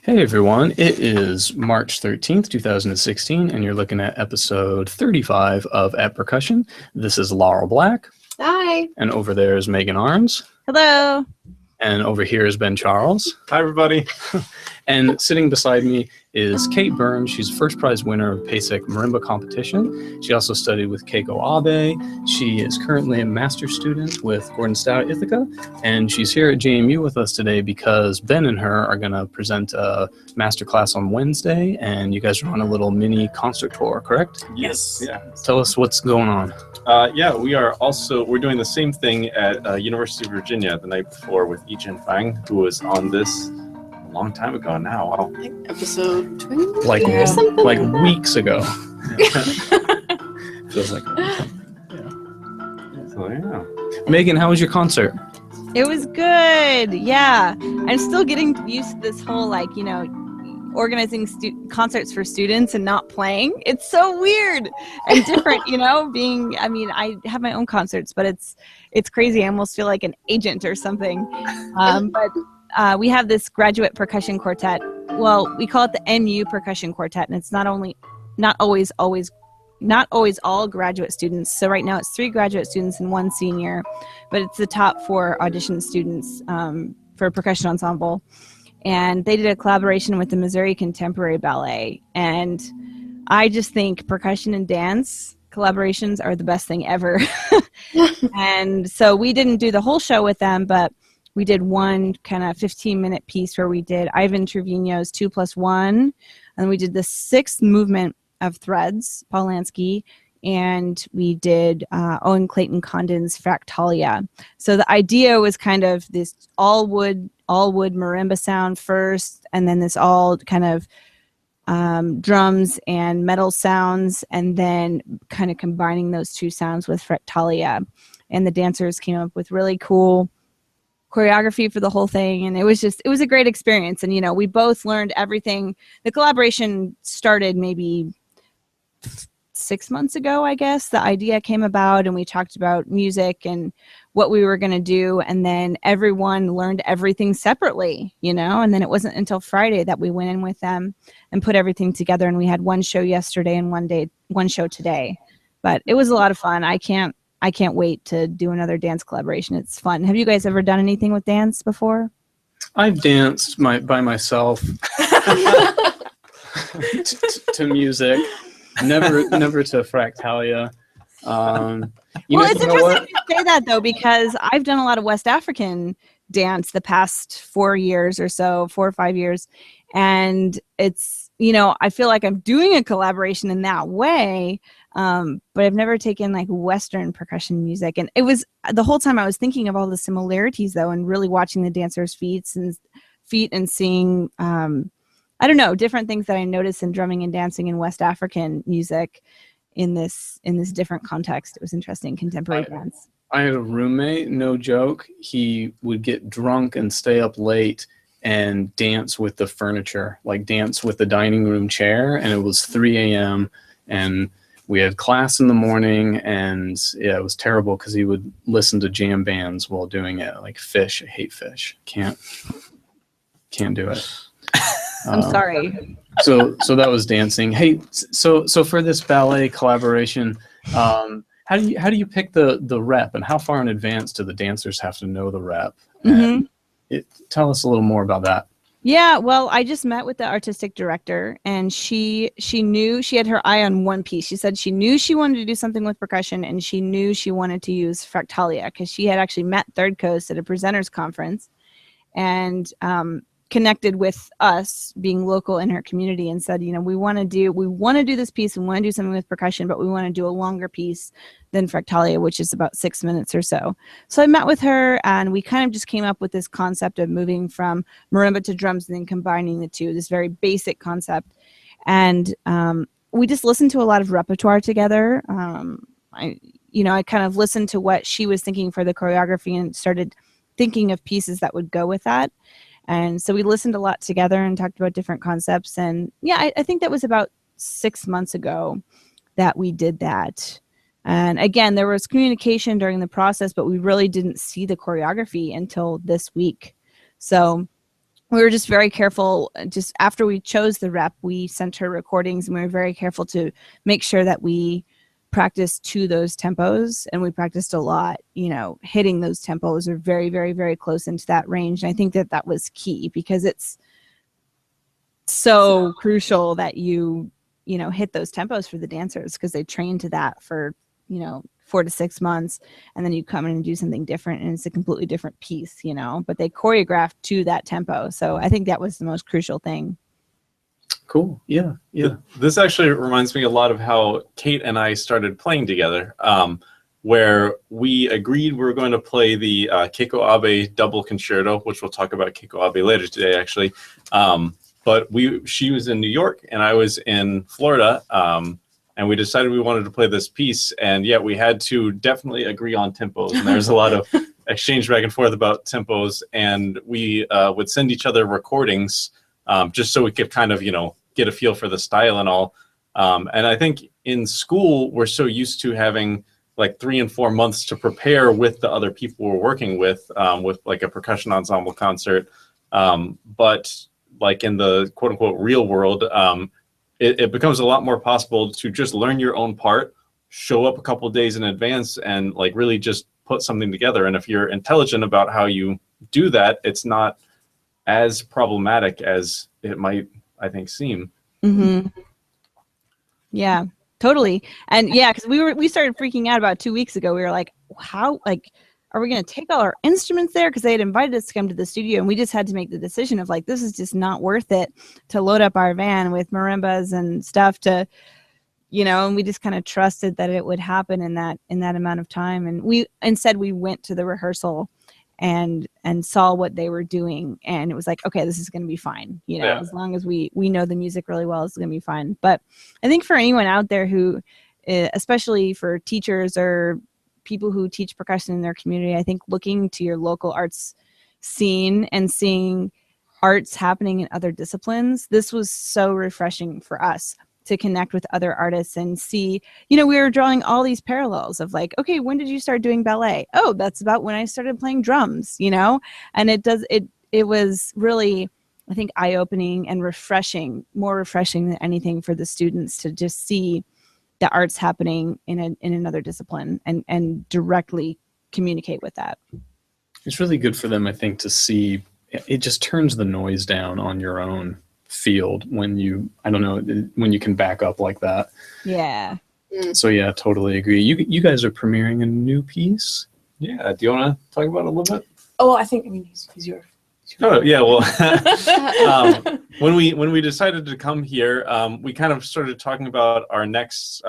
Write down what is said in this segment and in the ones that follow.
Hey everyone, it is March 13th, 2016, and you're looking at episode 35 of At Percussion. This is Laurel Black. Hi. And over there is Megan Arns. Hello. And over here is Ben Charles. Hi everybody. And sitting beside me is Kate Burns. She's first prize winner of PASIC Marimba competition. She also studied with Keiko Abe. She is currently a master's student with Gordon Stout Ithaca, and she's here at JMU with us today because Ben and her are going to present a master class on Wednesday, and you guys are on a little mini concert tour, correct? Yes. Yeah. Tell us what's going on. We're doing the same thing at University of Virginia the night before with Yi-Jin Fang, who was on this a long time ago now. Wow. Like episode 20 Like or something like that. weeks ago. Feels like So yeah. Megan, how was your concert? It was good. Yeah. I'm still getting used to this whole, organizing concerts for students and not playing. It's so weird and different, I have my own concerts, but it's crazy. I almost feel like an agent or something. But we have this graduate percussion quartet. Well, we call it the NU Percussion Quartet, and it's not always all graduate students. So right now it's 3 graduate students and 1 senior, but it's the top 4 audition students for a percussion ensemble. And they did a collaboration with the Missouri Contemporary Ballet. And I just think percussion and dance collaborations are the best thing ever. And so we didn't do the whole show with them, but we did one kind of 15-minute piece where we did Ivan Trevino's 2+1. And we did the 6th movement of Threads, Paul Lansky. And we did Owen Clayton Condon's Fractalia. So the idea was kind of this all wood marimba sound first, and then this all kind of drums and metal sounds, and then kind of combining those 2 sounds with Fractalia. And the dancers came up with really cool choreography for the whole thing, and it was a great experience. And we both learned everything. The collaboration started maybe 6 months ago, I guess. The idea came about, and we talked about music and what we were going to do, and then everyone learned everything separately, and then it wasn't until Friday that we went in with them and put everything together, and we had 1 show yesterday and 1 show today. But it was a lot of fun. I can't wait to do another dance collaboration. It's fun. Have you guys ever done anything with dance before? I've danced by myself to music. Never to Fractalia. It's interesting you say that, though, because I've done a lot of West African dance the past 4 years or so, 4 or 5 years. And it's, I feel like I'm doing a collaboration in that way. But I've never taken like Western percussion music. And it was the whole time I was thinking of all the similarities, though, and really watching the dancers' feet and seeing, I don't know, different things that I noticed in drumming and dancing in West African music in this different context. It was interesting, contemporary dance. I had a roommate, no joke. He would get drunk and stay up late and dance with the furniture, like dance with the dining room chair. And it was 3 a.m. and we had class in the morning, and yeah, it was terrible because he would listen to jam bands while doing it. Like Fish, I hate Fish. Can't do it. I'm sorry. So that was dancing. Hey, so for this ballet collaboration, how do you pick the rep, and how far in advance do the dancers have to know the rep? Mm-hmm. Tell us a little more about that. Yeah, well, I just met with the artistic director, and she knew she had her eye on one piece. She said she knew she wanted to do something with percussion, and she knew she wanted to use Fractalia because she had actually met Third Coast at a presenters conference, and connected with us being local in her community and said, we want to do this piece. We want to do something with percussion, but we want to do a longer piece than Fractalia, which is about 6 minutes or so. So I met with her, and we kind of just came up with this concept of moving from marimba to drums and then combining the 2, this very basic concept. And we just listened to a lot of repertoire together. I kind of listened to what she was thinking for the choreography and started thinking of pieces that would go with that. And so we listened a lot together and talked about different concepts. And yeah, I think that was about 6 months ago that we did that. And again, there was communication during the process, but we really didn't see the choreography until this week. So we were just very careful. Just after we chose the rep, we sent her recordings, and we were very careful to make sure that we practiced to those tempos, and we practiced a lot, you know, hitting those tempos are very, very, very close into that range. And I think that that was key, because it's so crucial that you know, hit those tempos for the dancers, because they train to that for, you know, 4 to 6 months, and then you come in and do something different, and it's a completely different piece, you know, but they choreograph to that tempo. So I think that was the most crucial thing. Cool. Yeah. Yeah. This actually reminds me a lot of how Kate and I started playing together, where we agreed we were going to play the Keiko Abe double concerto, which we'll talk about Keiko Abe later today, actually. But she was in New York and I was in Florida, and we decided we wanted to play this piece, and yet we had to definitely agree on tempos, and there's a lot of exchange back and forth about tempos, and we would send each other recordings just so we could kind of, you know, get a feel for the style and all. And I think in school, we're so used to having like 3 and 4 months to prepare with the other people we're working with like a percussion ensemble concert. But like in the quote unquote real world, it becomes a lot more possible to just learn your own part, show up a couple of days in advance, and like really just put something together. And if you're intelligent about how you do that, it's not as problematic as it might, I think, seem. Mm-hmm. Yeah, totally. And yeah, because we started freaking out about 2 weeks ago. We were like, how, like, are we going to take all our instruments there? Because they had invited us to come to the studio, and we just had to make the decision of like, this is just not worth it to load up our van with marimbas and stuff to, you know, and we just kind of trusted that it would happen in that amount of time. And we went to the rehearsal and saw what they were doing, and it was like, okay, this is going to be fine, you know, as long as we know the music really well, it's going to be fine. But I think for anyone out there who, especially for teachers or people who teach percussion in their community, I think looking to your local arts scene and seeing arts happening in other disciplines, this was so refreshing for us to connect with other artists and see, you know, we were drawing all these parallels of like, okay, when did you start doing ballet? Oh, that's about when I started playing drums, you know? And it was really, I think, eye-opening and refreshing, more refreshing than anything for the students to just see the arts happening in another discipline and directly communicate with that. It's really good for them, I think, to see. It just turns the noise down on your own field when you, I don't know, when you can back up like that. Yeah. So yeah, totally agree. You guys are premiering a new piece. Yeah. Do you want to talk about it a little bit? Oh, I mean, he's your. Oh yeah, well, when we decided to come here, we kind of started talking about our next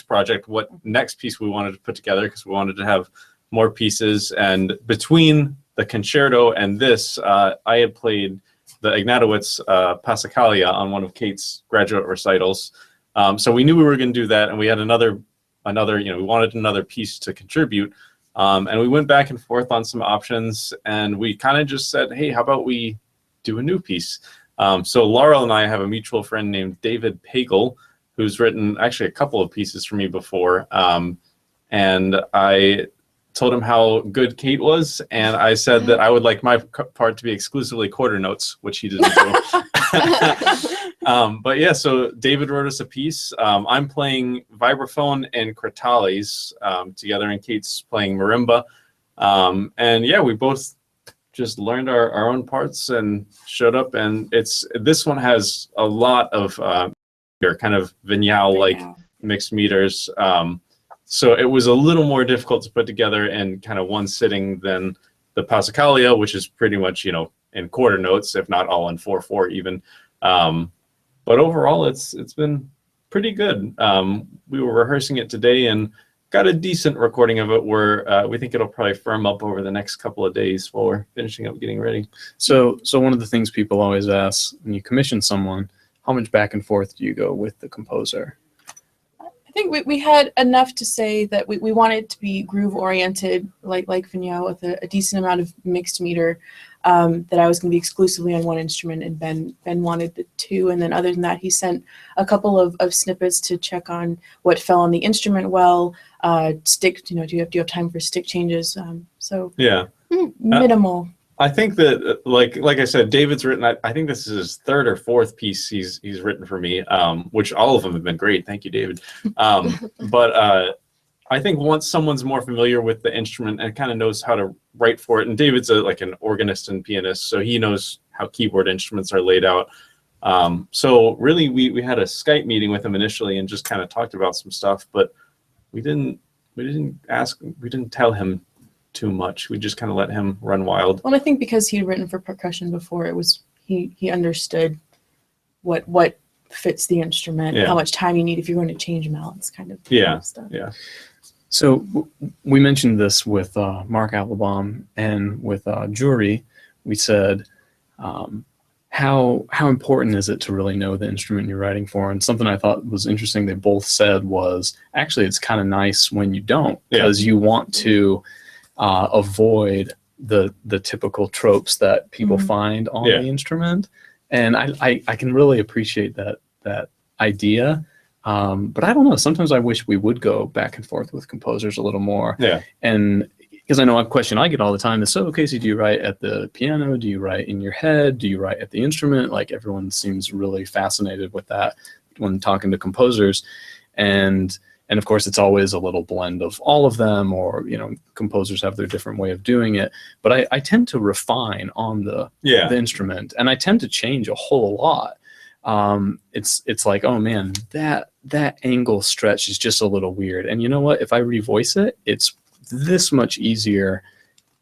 project, what next piece we wanted to put together, because we wanted to have more pieces. And between the concerto and this, I had played the Ignatowicz Passacaglia on one of Kate's graduate recitals. So we knew we were going to do that, and we had another, you know, we wanted another piece to contribute. And we went back and forth on some options, and we kind of just said, hey, how about we do a new piece? So Laurel and I have a mutual friend named David Hagel, who's written actually a couple of pieces for me before. And I told him how good Kate was, and I said that I would like my part to be exclusively quarter notes, which he didn't do. But yeah, so David wrote us a piece. I'm playing vibraphone and crotales together, and Kate's playing marimba. And yeah, we both just learned our own parts and showed up, and this one has a lot of kind of vignale-like mixed meters. So it was a little more difficult to put together in kind of one sitting than the Passacaglia, which is pretty much, you know, in quarter notes, if not all in 4/4 even. But overall, it's been pretty good. We were rehearsing it today and got a decent recording of it where we think it'll probably firm up over the next couple of days while we're finishing up getting ready. So one of the things people always ask when you commission someone, how much back and forth do you go with the composer? I think we had enough to say that we wanted to be groove oriented, like Vignale, with a decent amount of mixed meter. That I was going to be exclusively on one instrument, and Ben wanted the two. And then other than that, he sent a couple of snippets to check on what fell on the instrument well. Stick, you know, do you have time for stick changes? So yeah, minimal. I think that, like I said, David's written. I think this is his third or fourth piece he's written for me, which all of them have been great. Thank you, David. But I think once someone's more familiar with the instrument and kind of knows how to write for it, and David's like an organist and pianist, so he knows how keyboard instruments are laid out. So really, we had a Skype meeting with him initially and just kind of talked about some stuff, but we didn't tell him too much. We just kind of let him run wild. Well, I think because he'd written for percussion before, it was he understood what fits the instrument, Yeah. how much time you need if you're going to change mounts, kind of stuff. Yeah. So we mentioned this with Mark Applebaum and with Jury. We said, how important is it to really know the instrument you're writing for? And something I thought was interesting they both said was, actually, it's kind of nice when you don't, because you want to avoid the typical tropes that people find on the instrument. And I can really appreciate that idea. But I don't know, sometimes I wish we would go back and forth with composers a little more. Yeah. And because I know a question I get all the time is, so Casey, do you write at the piano? Do you write in your head? Do you write at the instrument? Like, everyone seems really fascinated with that when talking to composers. And of course, it's always a little blend of all of them, or, composers have their different way of doing it. But I tend to refine on the instrument, and I tend to change a whole lot. It's like, oh man, that angle stretch is just a little weird. And you know what? If I revoice it, it's this much easier,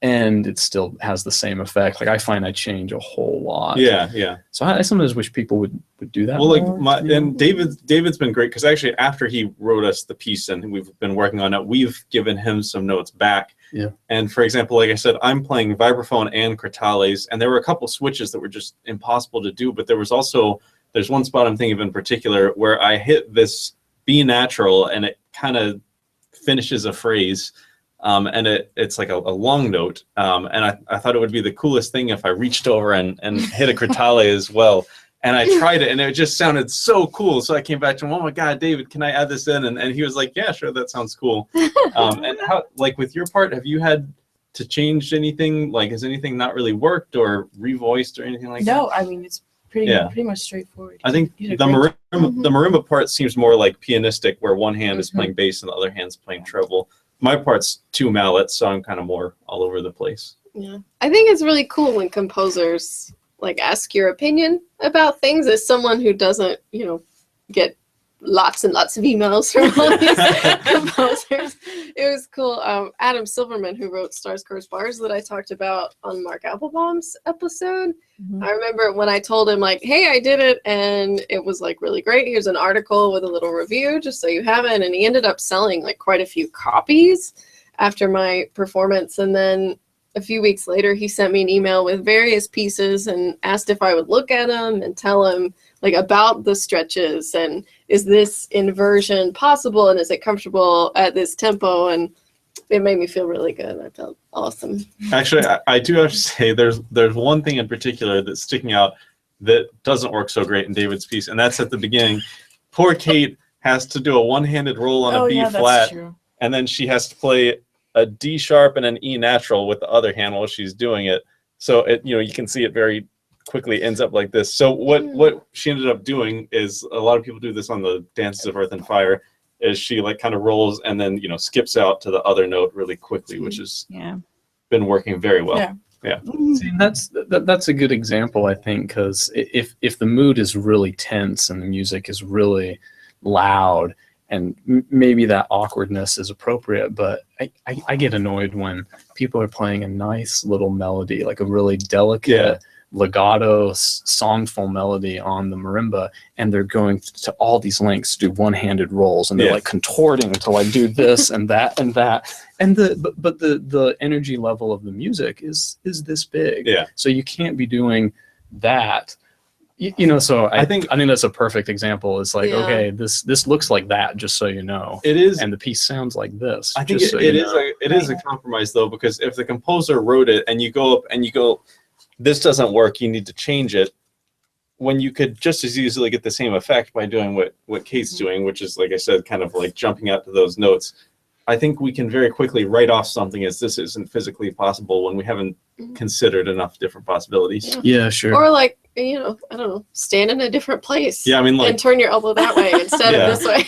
and it still has the same effect. Like, I find I change a whole lot. Yeah. So I sometimes wish people would do that. Well, more. And David's been great, because actually after he wrote us the piece and we've been working on it, we've given him some notes back. Yeah. And for example, like I said, I'm playing vibraphone and crotales, and there were a couple switches that were just impossible to do. But there's one spot I'm thinking of in particular where I hit this B natural and it kind of finishes a phrase. And it's like a long note. And I thought it would be the coolest thing if I reached over and hit a crotale as well. And I tried it, and it just sounded so cool. So I came back to him, oh my God, David, can I add this in? And he was like, yeah, sure, that sounds cool. And how, like, with your part, have you had to change anything? Like, has anything not really worked or revoiced or anything like that? No, I mean, it's pretty much straightforward. I think the marimba part seems more like pianistic, where one hand is playing bass and the other hand's playing treble. My part's two mallets, so I'm kind of more all over the place. Yeah, I think it's really cool when composers like ask your opinion about things, as someone who doesn't, get lots and lots of emails from all these composers. It was cool. Adam Silverman, who wrote Stars, Curves, Bars, that I talked about on Mark Applebaum's episode. I remember when I told him, like, hey, I did it, and it was like really great. Here's an article with a little review, just so you have it. And he ended up selling like quite a few copies after my performance. And then a few weeks later, he sent me an email with various pieces and asked if I would look at them and tell him like about the stretches, and is this inversion possible, and is it comfortable at this tempo? And it made me feel really good. I felt awesome. Actually, I do have to say there's one thing in particular that's sticking out that doesn't work so great in David's piece, and that's at the beginning. Poor Kate has to do a one-handed roll on a B flat, and then she has to play a D sharp and an E natural with the other hand while she's doing it. So it, you can see it very quickly ends up like this. So what she ended up doing is, a lot of people do this on the Dances of Earth and Fire, is she like kind of rolls and then skips out to the other note really quickly, which has been working very well. Yeah. See, that's a good example, I think, because if the mood is really tense and the music is really loud, and maybe that awkwardness is appropriate, but I get annoyed when people are playing a nice little melody, like a really delicate legato songful melody on the marimba, and they're going to all these lengths to do one-handed rolls, and they're like contorting to like do this and that and that, and the energy level of the music is this big, so you can't be doing that. So I think that's a perfect example. It's like, okay, this looks like that, just so you know. It is, and the piece sounds like this. I think it is a compromise, though, because if the composer wrote it and you go up and you go, this doesn't work, you need to change it, when you could just as easily get the same effect by doing what Kate's doing, which is, like I said, kind of like jumping out to those notes. I think we can very quickly write off something as this isn't physically possible when we haven't considered enough different possibilities. Yeah, sure. Or like, I don't know, stand in a different place. Yeah, I mean, like, and turn your elbow that way instead Yeah. of this way.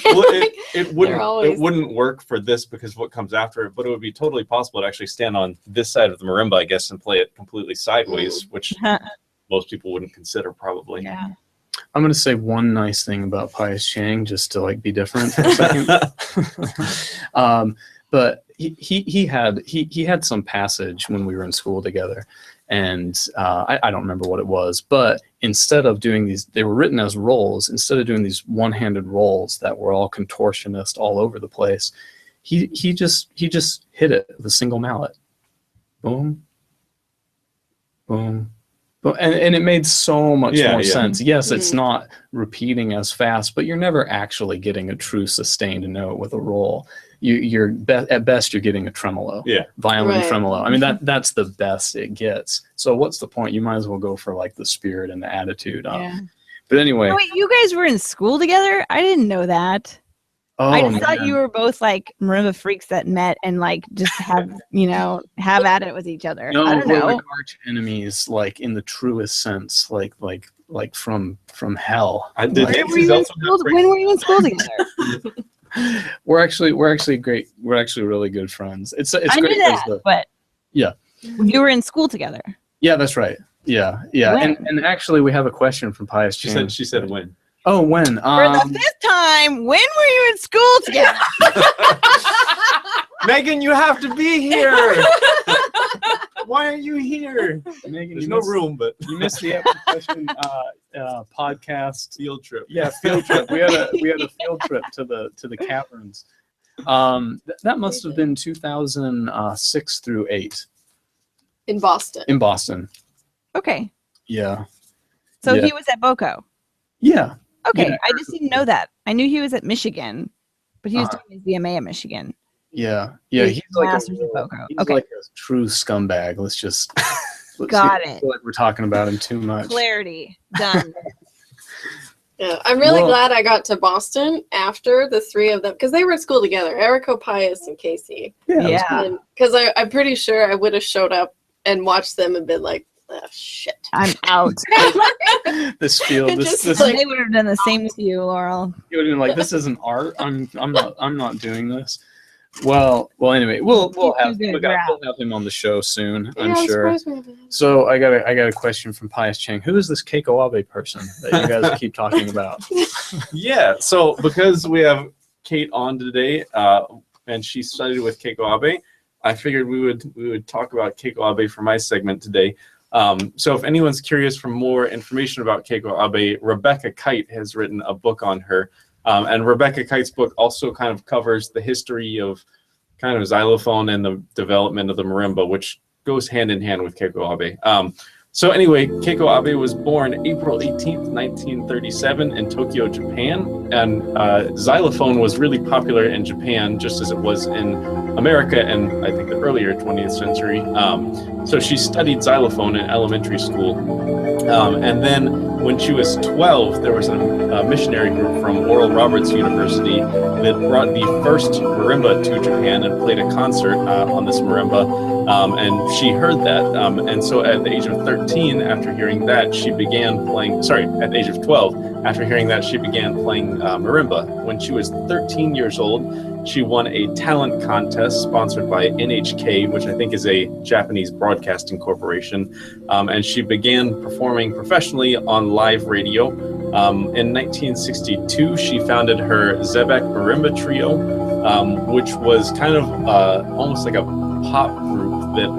well, it always- wouldn't work for this because of what comes after it, but it would be totally possible to actually stand on this side of the marimba, I guess, and play it completely sideways, which most people wouldn't consider probably. Yeah. I'm going to say one nice thing about Pius Chang, just to like be different for a second. But he had some passage when we were in school together, and I don't remember what it was, but instead of doing these, they were written as rolls. Instead of doing these one-handed rolls that were all contortionist all over the place, he just hit it with a single mallet. Boom, boom. And it made so much more sense. Yes, it's not repeating as fast, but you're never actually getting a true sustained note with a roll. You're at best you're getting a tremolo, violin tremolo. I mean that's the best it gets. So what's the point? You might as well go for like the spirit and the attitude. But anyway, Oh, wait, you guys were in school together? I didn't know that. I just thought you were both like marimba freaks that met and like just have at it with each other. No, I don't we're know. like arch enemies, like in the truest sense, like from hell. When were you in school together? We're actually great. We're actually really good friends. It's I great. knew that, but yeah, you were in school together. Yeah, that's right. Yeah. When? And actually, we have a question from Pius Chang. She said when. Oh, when? For the fifth time, when were you in school together? Megan, you have to be here. Why are you here? Megan, there's no room, but you missed the question podcast field trip. Yeah, field trip. We had a field trip to the caverns. That must have been 2006 through 8 In Boston. in Boston. Okay. Yeah. So Yeah. he was at BOCO. Yeah. Okay. Yeah. I just didn't know that. I knew he was at Michigan, but he was Uh-huh. doing his BMA at Michigan. Yeah. His He's like master's at BOCO. he's Okay. like a true scumbag. Let's Got I it. feel like we're talking about him too much. Clarity. Done. Yeah, I'm really Well- glad I got to Boston after the three of them because they were in school together, Erico, Pius, and Casey. Yeah. Because I'm pretty sure I would have showed up and watched them and been like, oh, shit. I'm out. This field, Just this like- They would have done the same with you, Laurel. you would have been like, this isn't art. I'm not doing this. Well. Anyway, we'll have him on the show soon. I'm sure. surprised we haven't. So I got a question from Pius Chang. Who is this Keiko Abe person that you guys keep talking about? Yeah, so because we have Kate on today, and she studied with Keiko Abe, I figured we would talk about Keiko Abe for my segment today. So if anyone's curious for more information about Keiko Abe, Rebecca Kite has written a book on her. And Rebecca Kite's book also kind of covers the history of kind of xylophone and the development of the marimba, which goes hand in hand with Keiko Abe. So anyway, Keiko Abe was born April 18th, 1937 in Tokyo, Japan. And xylophone was really popular in Japan, just as it was in America and I think the earlier 20th century. So she studied xylophone in elementary school. And then when she was 12, there was a missionary group from Oral Roberts University that brought the first marimba to Japan and played a concert on this marimba. And she heard that. And so at the age of 13, after hearing that, she began playing, at the age of 12, after hearing that, she began playing marimba. When she was 13 years old, she won a talent contest sponsored by NHK, which I think is a Japanese broadcasting corporation. And she began performing professionally on live radio. In 1962, she founded her Zebek Marimba Trio, which was kind of almost like a pop group that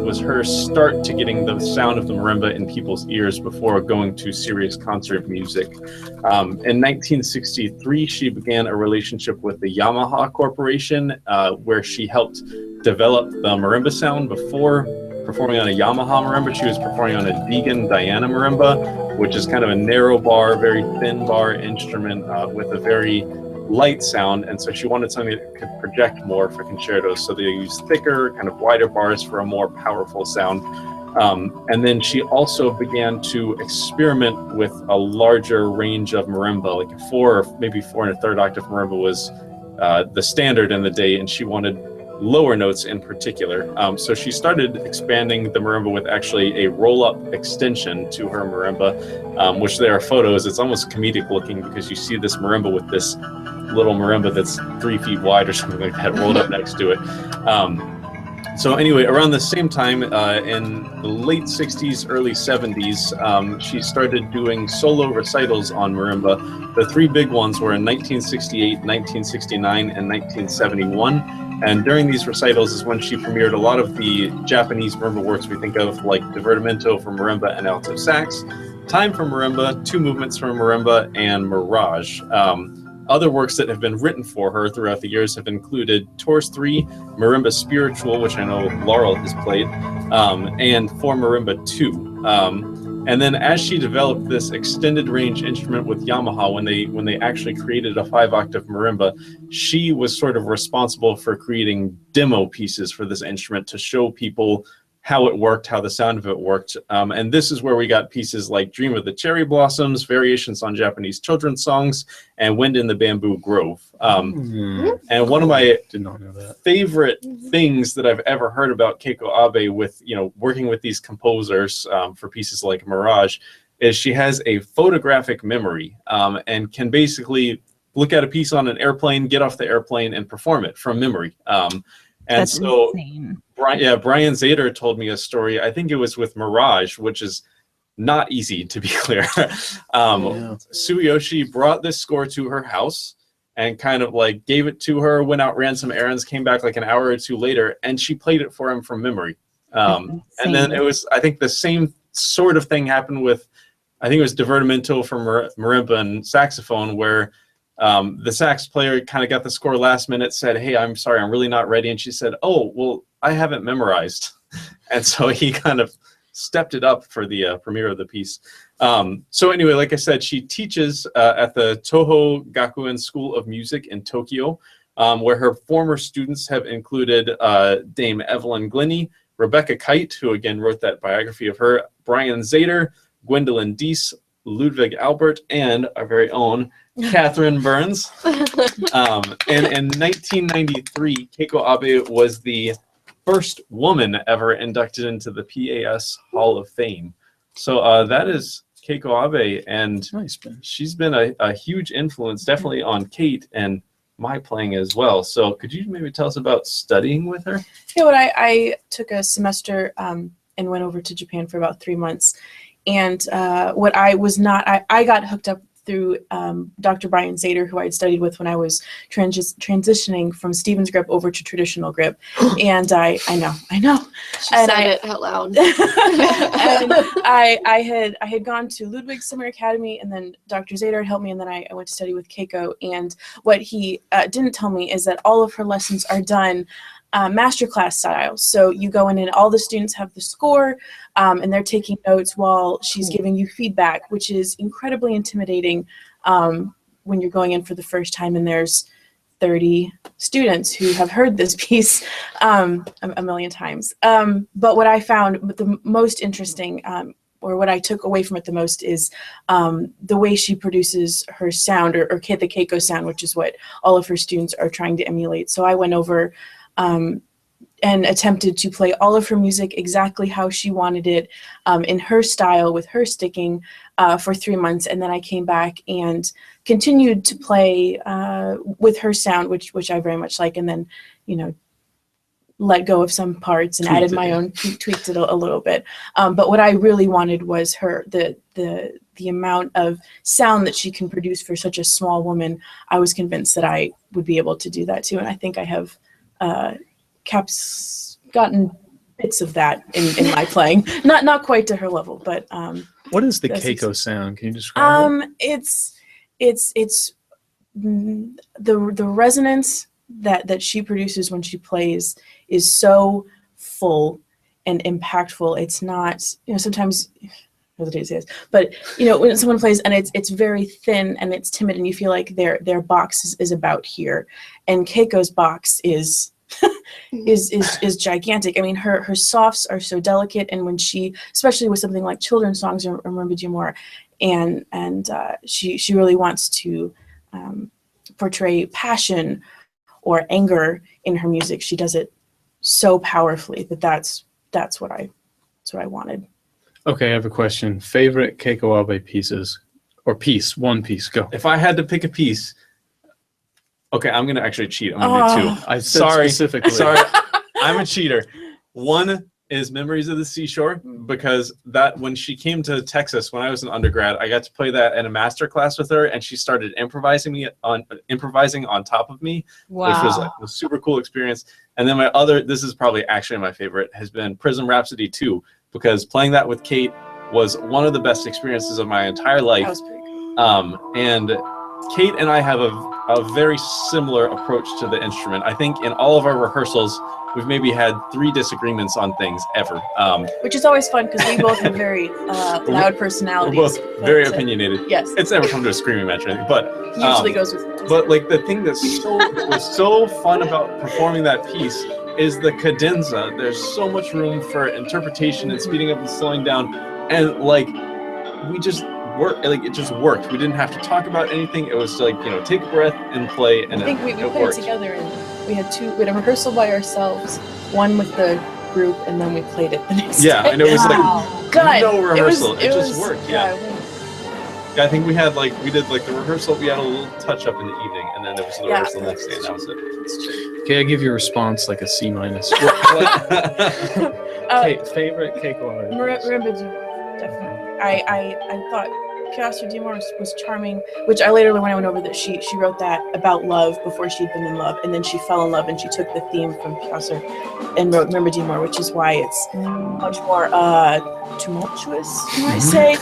was her start to getting the sound of the marimba in people's ears before going to serious concert music. In 1963, she began a relationship with the Yamaha Corporation, where she helped develop the marimba sound. Before performing on a Yamaha marimba, she was performing on a Deegan Diana marimba, which is kind of a narrow bar, very thin bar instrument with a very light sound, and so she wanted something that could project more for concertos, so they used thicker, kind of wider bars for a more powerful sound. And then she also began to experiment with a larger range of marimba, like a 4 or maybe 4 1/3 octave marimba was the standard in the day, and she wanted lower notes in particular. So she started expanding the marimba with actually a roll-up extension to her marimba, which there are photos. It's almost comedic looking because you see this marimba with this little marimba that's 3 feet wide or something like that rolled up next to it. So anyway, around the same time, in the late 60s, early 70s, she started doing solo recitals on marimba. The 3 big ones were in 1968, 1969, and 1971. And during these recitals is when she premiered a lot of the Japanese marimba works we think of, like Divertimento for marimba and alto sax, Time for marimba, 2 movements for marimba, and Mirage. Other works that have been written for her throughout the years have included Tours 3, Marimba Spiritual, which I know Laurel has played, and For Marimba 2. And then as she developed this extended range instrument with Yamaha, when they actually created a 5-octave marimba, she was sort of responsible for creating demo pieces for this instrument to show people how it worked, how the sound of it worked. And this is where we got pieces like Dream of the Cherry Blossoms, variations on Japanese children's songs, and Wind in the Bamboo Grove. And one of my Did not know that. favorite things that I've ever heard about Keiko Abe with, working with these composers for pieces like Mirage is she has a photographic memory and can basically look at a piece on an airplane, get off the airplane, and perform it from memory. That's insane. Brian Zader told me a story. I think it was with Mirage, which is not easy, to be clear. Tsuyoshi brought this score to her house and kind of like gave it to her, went out, ran some errands, came back like an hour or 2 later, and she played it for him from memory. And then it was, I think the same sort of thing happened with, I think it was Divertimento for marimba and saxophone, where the sax player kind of got the score last minute, said, "Hey, I'm sorry, I'm really not ready." And she said, "Oh, well, I haven't memorized." And so he kind of stepped it up for the premiere of the piece. So anyway, like I said, she teaches at the Toho Gakuen School of Music in Tokyo, where her former students have included Dame Evelyn Glennie, Rebecca Kite, who again wrote that biography of her, Brian Zader, Gwendolyn Deese, Ludwig Albert, and our very own Catherine Burns. And in 1993, Keiko Abe was the first woman ever inducted into the PAS Hall of Fame. So that is Keiko Abe, and Nice, Ben. she's been a huge influence, definitely on Kate and my playing as well. So could you maybe tell us about studying with her? Yeah, what I took a semester and went over to Japan for about 3 months. And what I was not, I got hooked up through Dr. Brian Zader, who I had studied with when I was transitioning from Stevens grip over to traditional grip. And I know. She And said it out loud. And I had gone to Ludwig's Summer Academy, and then Dr. Zader had helped me, and then I went to study with Keiko. And what he didn't tell me is that all of her lessons are done masterclass style. So you go in and all the students have the score, and they're taking notes while she's giving you feedback, which is incredibly intimidating when you're going in for the first time and there's 30 students who have heard this piece a million times. But what I found the most interesting, or what I took away from it the most, is the way she produces her sound, or the Keiko sound, which is what all of her students are trying to emulate. So I went over and attempted to play all of her music exactly how she wanted it, in her style, with her sticking, for 3 months. And then I came back and continued to play with her sound, which I very much like, and then, let go of some parts and added my own, tweaked it a little bit. But what I really wanted was the amount of sound that she can produce for such a small woman. I was convinced that I would be able to do that too. And I think I have gotten bits of that in my playing. Not quite to her level, but What is the That's Keiko sound? Can you describe it? it's the resonance that she produces when she plays is so full and impactful. It's not, sometimes but when someone plays and it's very thin and it's timid and you feel like their box is about here, and Keiko's box is is gigantic. I mean, her softs are so delicate, and when she, especially with something like children's songs or Marimba du More, and she really wants to portray passion or anger in her music. She does it so powerfully that's what I wanted. Okay, I have a question. Favorite Keiko Abe pieces, or piece, one piece, go. If I had to pick a piece, okay, I'm gonna actually cheat. I'm gonna do two. I said specifically. Sorry, I'm a cheater. One is Memories of the Seashore, because that when she came to Texas when I was an undergrad, I got to play that in a master class with her, and she started improvising on top of me, Wow. which was like a super cool experience. And then my other, this is probably actually my favorite, has been Prism Rhapsody 2, because playing that with Kate was one of the best experiences of my entire life. That was pretty cool. And Kate and I have a very similar approach to the instrument. I think in all of our rehearsals, we've maybe had 3 disagreements on things ever. Which is always fun because we both have very loud personalities. We're both very opinionated. Yes. It's never come to a screaming match or anything, but Usually goes with it. but like the thing that was so fun about performing that piece is the cadenza. There's so much room for interpretation and speeding up and slowing down, and like we just worked. Like it just worked. We didn't have to talk about anything. It was like, you know, take a breath and play, and I think we it put worked. it together and we had a rehearsal by ourselves, one with the group, and then we played it the next day. Yeah, and it was Wow. God, no rehearsal. It just was- worked. Yeah. I think we had we did like the rehearsal. We had a little touch up in the evening, and then there was the Yeah. rehearsal the next day, and that was it. It's true. Okay, I give your response like a C-. Favorite Keiko Abe piece? Marimba Dumor, definitely. I thought Piazza Dumor was charming, which I later, when I went over that, she wrote that about love before she'd been in love, and then she fell in love and she took the theme from Piazza and wrote Marimba Dumor, which is why it's much more tumultuous, you might say,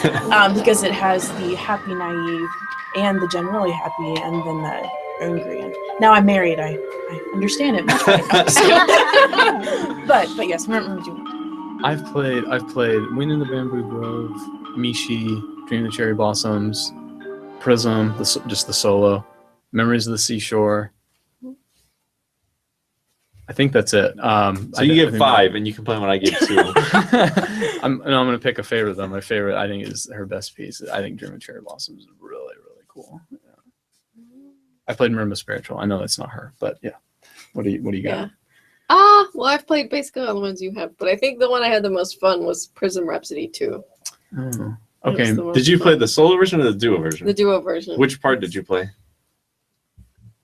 because it has the happy, naive, and the generally happy, and then the angry. And now I'm married, I understand it much better. But yes, Marimba Dumor. I've played Wind in the Bamboo Grove, Mishi, Dream of the Cherry Blossoms, Prism, just the solo, Memories of the Seashore. I think that's it. So you give 5, and you can play when I give 2. I'm going to pick a favorite though. My favorite, I think, is her best piece. I think Dream of Cherry Blossoms is really, really cool. Yeah. I played Marimba Spiritual. I know that's not her, but yeah. What do you got? Yeah. Well, I've played basically all the ones you have, but I think the one I had the most fun was Prism Rhapsody 2. Oh, That okay. was the most Did you fun. play the solo version or the duo version? The duo version? Which part did you play?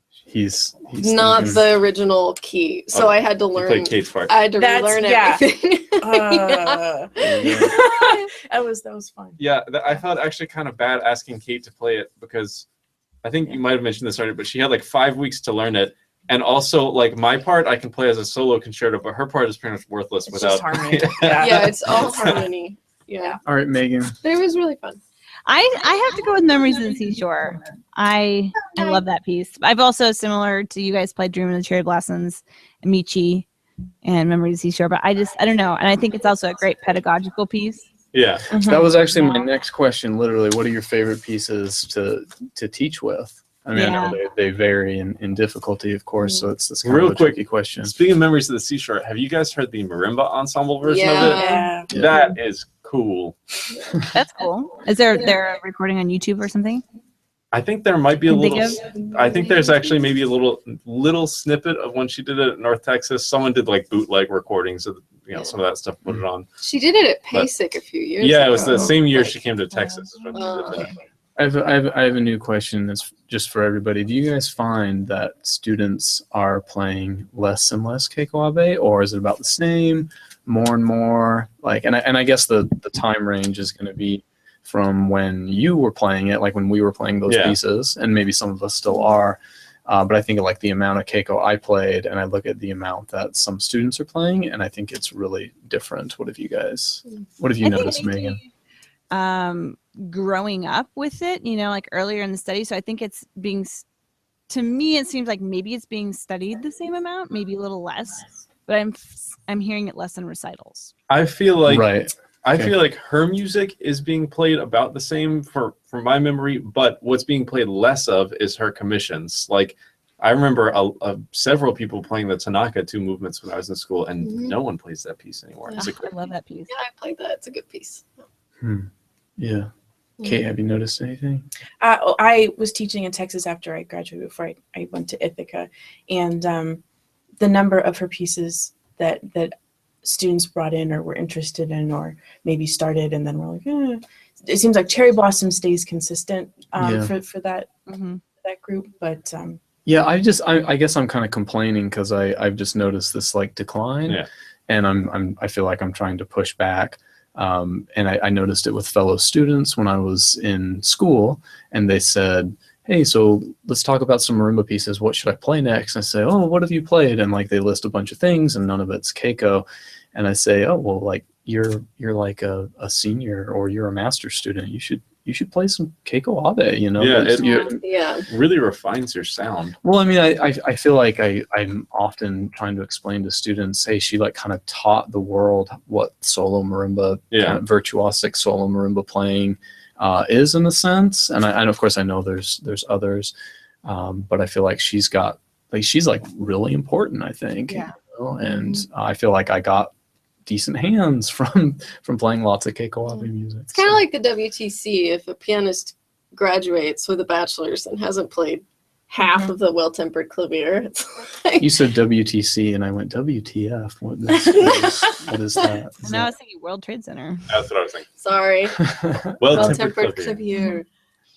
He's Not thinking. the original key, so Oh, I had to You learn. played Kate's part. I had to That's- relearn yeah. everything. That was fun. Yeah, I felt actually kind of bad asking Kate to play it, because I think you might have mentioned this already, but she had like 5 weeks to learn it. And also, like, my part I can play as a solo concerto, but her part is pretty much worthless It's without just harmony. Yeah, it's all harmony. Yeah, All right, Megan. but it was really fun. I have to go with Memories of the Seashore. I love that piece. I've also, similar to you guys, played Dream of the Cherry Blossoms, Michi, and Memories of the Seashore. But I don't know. And I think it's also a great pedagogical piece. Yeah. That was actually my next question. Literally, what are your favorite pieces to teach with? I mean, I know they vary in difficulty, of course, so it's kind Real of a quick, tricky question. Speaking of Memories of the Seashore, have you guys heard the Marimba ensemble version of it? Yeah. Yeah. That is cool. That's cool. Is there a recording on YouTube or something? I think there might be a Can think little. I think there's actually maybe a little snippet of when she did it at North Texas. Someone did like bootleg recordings of some of that stuff. Put it on. She did it at PASIC a few years Yeah, ago. it was the same year Like, she came to Texas. is when she did that. I have a new question that's just for everybody. Do you guys find that students are playing less and less Keiko Abe, or is it about the same, more and more? Like, and I guess the time range is going to be from when you were playing it, like when we were playing those pieces, and maybe some of us still are. But I think like the amount of Keiko I played, and I look at the amount that some students are playing, and I think it's really different. What have you noticed, Megan? Growing up with it, like earlier in the study. So I think it's to me, it seems like maybe it's being studied the same amount, maybe a little less, but I'm hearing it less in recitals. I feel like Right. I feel like her music is being played about the same from my memory, but what's being played less of is her commissions. Like I remember several people playing the Tanaka 2 movements when I was in school, and no one plays that piece anymore. It's a I love that piece. Yeah, I played that. It's a good piece. Yeah. Kate, have you noticed anything? I was teaching in Texas after I graduated, before I went to Ithaca, and the number of her pieces that students brought in or were interested in or maybe started and then were like, it seems like Cherry Blossom stays consistent for that that group, but yeah, I guess I'm kind of complaining because I've just noticed this like decline, and I feel like I'm trying to push back. And I noticed it with fellow students when I was in school, and they said, hey, so let's talk about some marimba pieces. What should I play next? And I say, oh, what have you played? And like they list a bunch of things, and none of it's Keiko. And I say, oh, well, like you're like a senior or you're a master's student. You should play some Keiko Abe, you know? Yeah, it really refines your sound. Well, I mean, I feel like I'm often trying to explain to students, hey, she like kind of taught the world what solo marimba, kind of virtuosic solo marimba playing is in a sense. And of course I know there's others, but I feel like she's like really important, I think. Yeah. You know? And I feel like I got decent hands from playing lots of Keiko Abe music. It's kind of like the WTC. If a pianist graduates with a bachelor's and hasn't played half of the well-tempered clavier, it's like... You said WTC and I went WTF. What is that? Now I was thinking World Trade Center. That's what I was thinking. Sorry. Well-tempered clavier.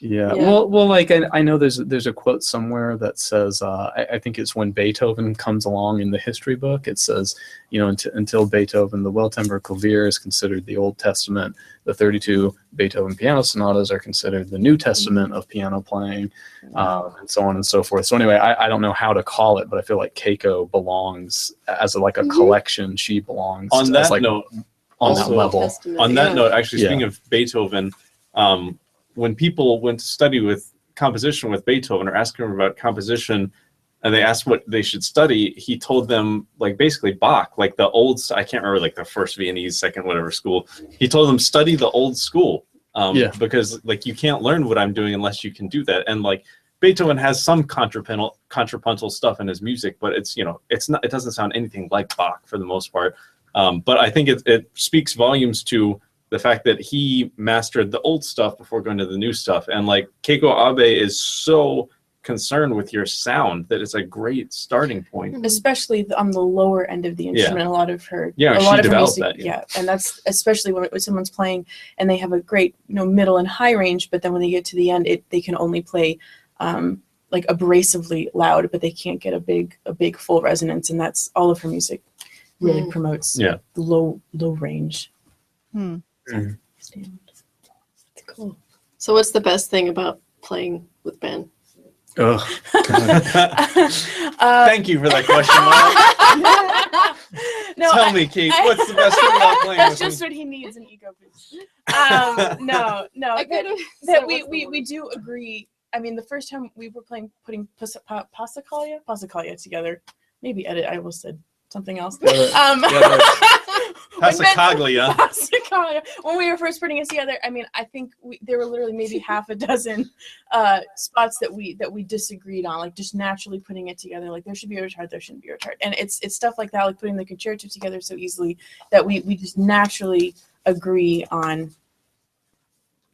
Yeah. Well, like I know there's a quote somewhere that says I think it's when Beethoven comes along in the history book. It says, you know, until Beethoven, the well-tempered clavier is considered the Old Testament. The 32 Beethoven piano sonatas are considered the New Testament of piano playing, and so on and so forth. So anyway, I don't know how to call it, but I feel like Keiko belongs as a collection. She belongs on that like, note. On Also, that level. On that note, actually, speaking of Beethoven. When people went to study with composition with Beethoven or asked him about composition and they asked what they should study, he told them like basically Bach, like the old, I can't remember like the first Viennese, second whatever school. He told them study the old school because like you can't learn what I'm doing unless you can do that. And like Beethoven has some contrapuntal stuff in his music, but it's, you know, it doesn't sound anything like Bach for the most part. But I think it speaks volumes to the fact that he mastered the old stuff before going to the new stuff. And like Keiko Abe is so concerned with your sound that it's a great starting point. Especially on the lower end of the instrument, a lot of her, a lot of her music, and that's especially when someone's playing and they have a great, you know, middle and high range, but then when they get to the end, they can only play like abrasively loud, but they can't get a big full resonance, and that's all of her music really promotes low range. Cool. So what's the best thing about playing with Ben? Oh, thank you for that question, Mike. Tell me, Kate, what's the best thing about playing that's with just me? what he needs, an ego boost. No, that we do agree. I mean, the first time we were putting Passacaglia together, maybe I almost said something else. Passacaglia. When we were first putting it together, I mean, I think there were literally maybe half a dozen spots that we disagreed on, like just naturally putting it together. Like there should be a retard, there shouldn't be a retard, and it's stuff like that, like putting the concerto together so easily that we just naturally agree on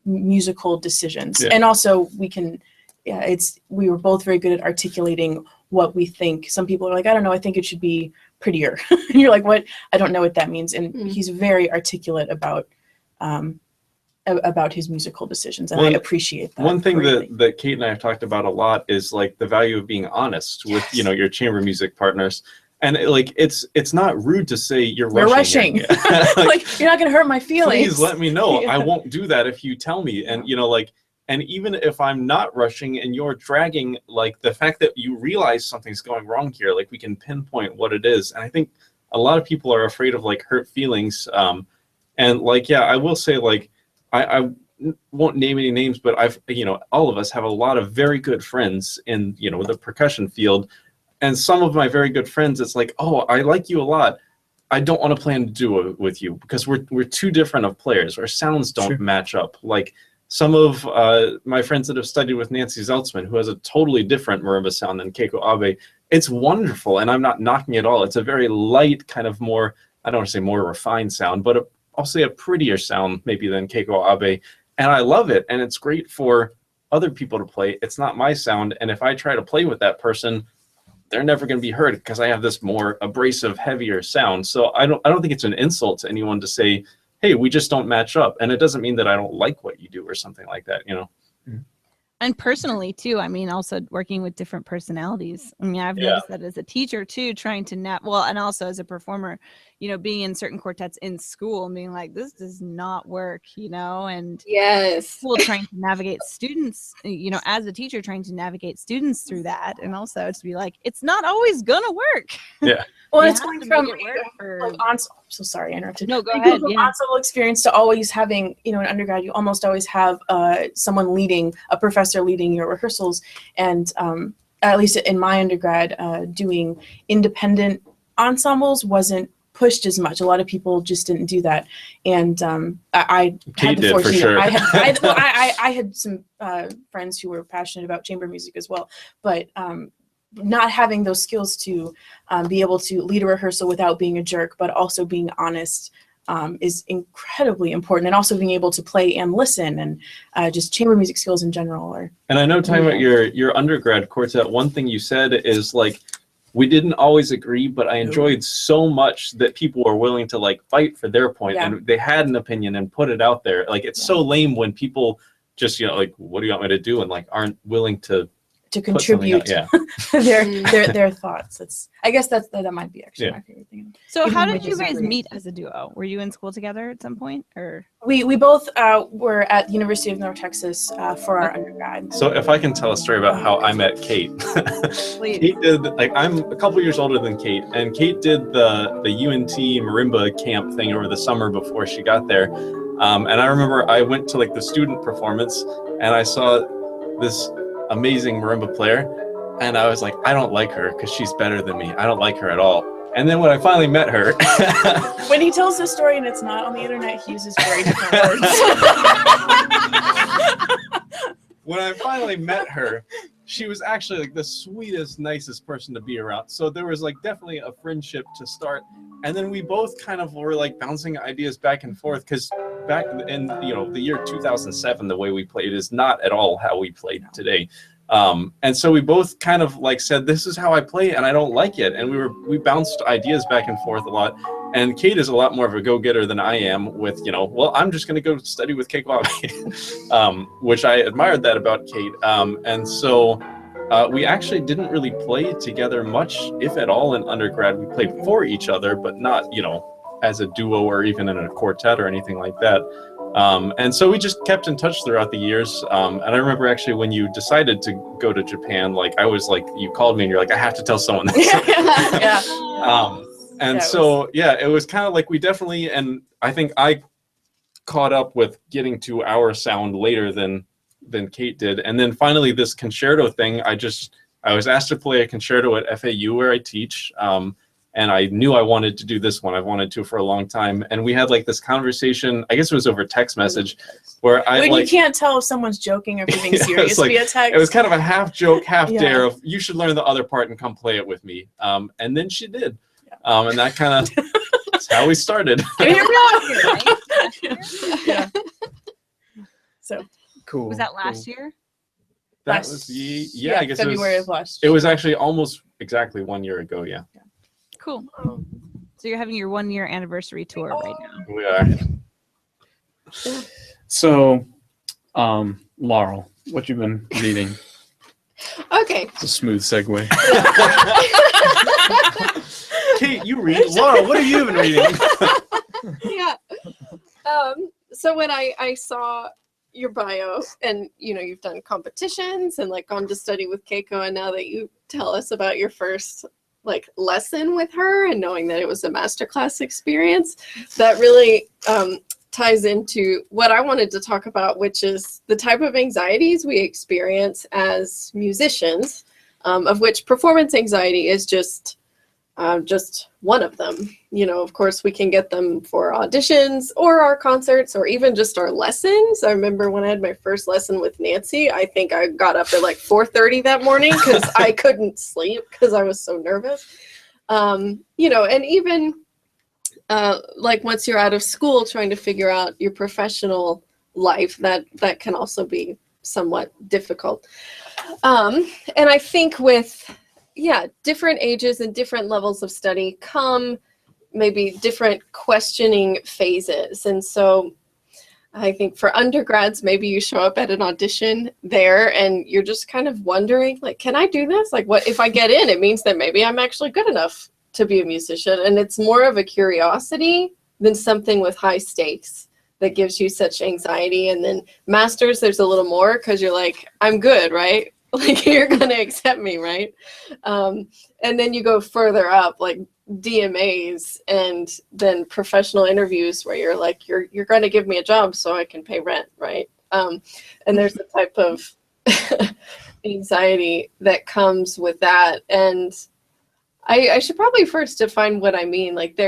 musical decisions, and also we can. Yeah, we were both very good at articulating what we think. Some people are like, I don't know, I think it should be prettier. And you're like, what? I don't know what that means. And he's very articulate about his musical decisions, and I appreciate that. One thing that Kate and I have talked about a lot is like the value of being honest with your chamber music partners. And it's not rude to say you're rushing. like you're not gonna hurt my feelings. Please let me know. I won't do that if you tell me. And and even if I'm not rushing and you're dragging, like the fact that you realize something's going wrong here, like we can pinpoint what it is. And I think a lot of people are afraid of like hurt feelings. And like, I will say like, I won't name any names, but all of us have a lot of very good friends in, the percussion field. And some of my very good friends, it's like, oh, I like you a lot. I don't want to plan to do it with you because we're too different of players. Our sounds don't match up. Like, some of my friends that have studied with Nancy Zeltzman, who has a totally different marimba sound than Keiko Abe, it's wonderful, and I'm not knocking it at all. It's a very light, kind of more, I don't want to say more refined sound, but I'll say a prettier sound maybe than Keiko Abe. and I love it, and it's great for other people to play. It's not my sound, and if I try to play with that person, they're never going to be heard because I have this more abrasive, heavier sound. So I don't think it's an insult to anyone to say, hey, we just don't match up. And it doesn't mean that I don't like what you do or something like that, you know? And personally too, I mean, also working with different personalities. I mean, I've noticed that as a teacher too, trying to and also as a performer, you know, being in certain quartets in school and being like, this does not work, you know, and school trying to navigate students, you know, as a teacher trying to navigate students through that, and also to be like, it's not always gonna work. Yeah. Well, it's going from ensemble. So sorry, I interrupted. No, go ahead. Ensemble experience to always having, you know, in undergrad, you almost always have someone leading, a professor leading your rehearsals, and at least in my undergrad, doing independent ensembles wasn't pushed as much. A lot of people just didn't do that, and I had the fortune. Sure. I had some friends who were passionate about chamber music as well, but not having those skills to be able to lead a rehearsal without being a jerk, but also being honest, is incredibly important, and also being able to play and listen, and just chamber music skills in general. And I know, talking about your undergrad quartet, one thing you said is like, we didn't always agree, but I enjoyed so much that people were willing to like fight for their point, and they had an opinion and put it out there. Like, it's so lame when people just, you know, like, what do you want me to do? And like, aren't willing to contribute their thoughts. I guess that might be actually my favorite thing. So how did you guys meet as a duo? Were you in school together at some point, or? We both were at the University of North Texas for our undergrad. So if I can tell a story about how I met Kate. Kate did, like, I'm a couple years older than Kate, and Kate did the UNT Marimba camp thing over the summer before she got there. And I remember I went to like the student performance, and I saw this amazing marimba player, and I was like, I don't like her because she's better than me. I don't like her at all. And then when I finally met her, when he tells this story and it's not on the internet, he uses very different words. When I finally met her, she was actually like the sweetest, nicest person to be around. So there was like definitely a friendship to start, and then we both kind of were like bouncing ideas back and forth, because back in, you know, the year 2007, the way we played is not at all how we played today. And so we both kind of like said, this is how I play and I don't like it. And we bounced ideas back and forth a lot. And Kate is a lot more of a go-getter than I am with, you know, well, I'm just going to go study with Keiko Abe, which I admired that about Kate. And so we actually didn't really play together much, if at all, in undergrad. We played for each other, but not, you know, as a duo or even in a quartet or anything like that. And so we just kept in touch throughout the years. And I remember actually when you decided to go to Japan, like I was like, you called me and you're like, I have to tell someone this. And so, yeah, it was kind of like we definitely, and I think I caught up with getting to our sound later than Kate did. And then finally this concerto thing, I was asked to play a concerto at FAU where I teach. And I knew I wanted to do this one. I've wanted to for a long time. And we had like this conversation, I guess it was over text message, where you can't tell if someone's joking or if being serious via text. It was kind of a half joke, half dare of, you should learn the other part and come play it with me. And then she did. And that kind of, that's how we started. So cool. Was that last year? That was, I guess February of last year. It was actually almost exactly 1 year ago, yeah. Cool. So you're having your 1 year anniversary tour right now. We are. So, Laurel, what you been reading? Okay. It's a smooth segue. Kate, you read. Laurel, what have you been reading? Yeah. So when I saw your bio, and you know, you've done competitions and like gone to study with Keiko, and now that you tell us about your first like lesson with her and knowing that it was a masterclass experience, that really ties into what I wanted to talk about, which is the type of anxieties we experience as musicians, of which performance anxiety is just one of them. You know, of course, we can get them for auditions or our concerts or even just our lessons. I remember when I had my first lesson with Nancy, I think I got up at like 4:30 that morning because I couldn't sleep because I was so nervous. You know, and even like once you're out of school, trying to figure out your professional life, that can also be somewhat difficult. And I think with, different ages and different levels of study come maybe different questioning phases. And so I think for undergrads, maybe you show up at an audition there and you're just kind of wondering, like, can I do this? Like, what if I get in? It means that maybe I'm actually good enough to be a musician. And it's more of a curiosity than something with high stakes that gives you such anxiety. And then masters, there's a little more because you're like, I'm good, right? Like, you're going to accept me, right? And then you go further up, like DMAs and then professional interviews where you're like, you're going to give me a job so I can pay rent, right? And there's a type of anxiety that comes with that. And I should probably first define what I mean. Like,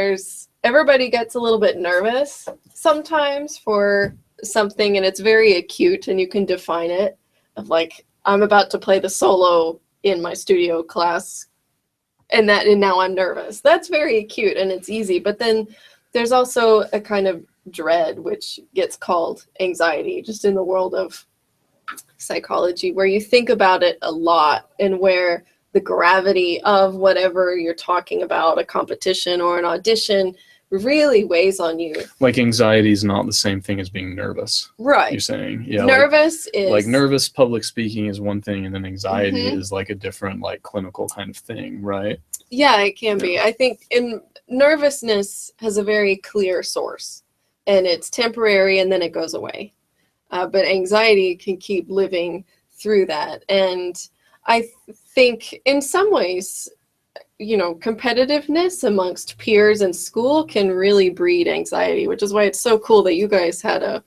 everybody gets a little bit nervous sometimes for something, and it's very acute, and you can define it of like, I'm about to play the solo in my studio class, and now I'm nervous. That's very acute and it's easy. But then there's also a kind of dread, which gets called anxiety, just in the world of psychology, where you think about it a lot and where the gravity of whatever you're talking about, a competition or an audition, really weighs on you. Like, anxiety is not the same thing as being nervous. Right. You're saying, yeah. Nervous is like nervous public speaking is one thing, and then anxiety Mhm. is like a different, like, clinical kind of thing, right? Yeah, it can be. I think nervousness has a very clear source, and it's temporary, and then it goes away. But anxiety can keep living through that. And I think in some ways, competitiveness amongst peers in school can really breed anxiety, which is why it's so cool that you guys had a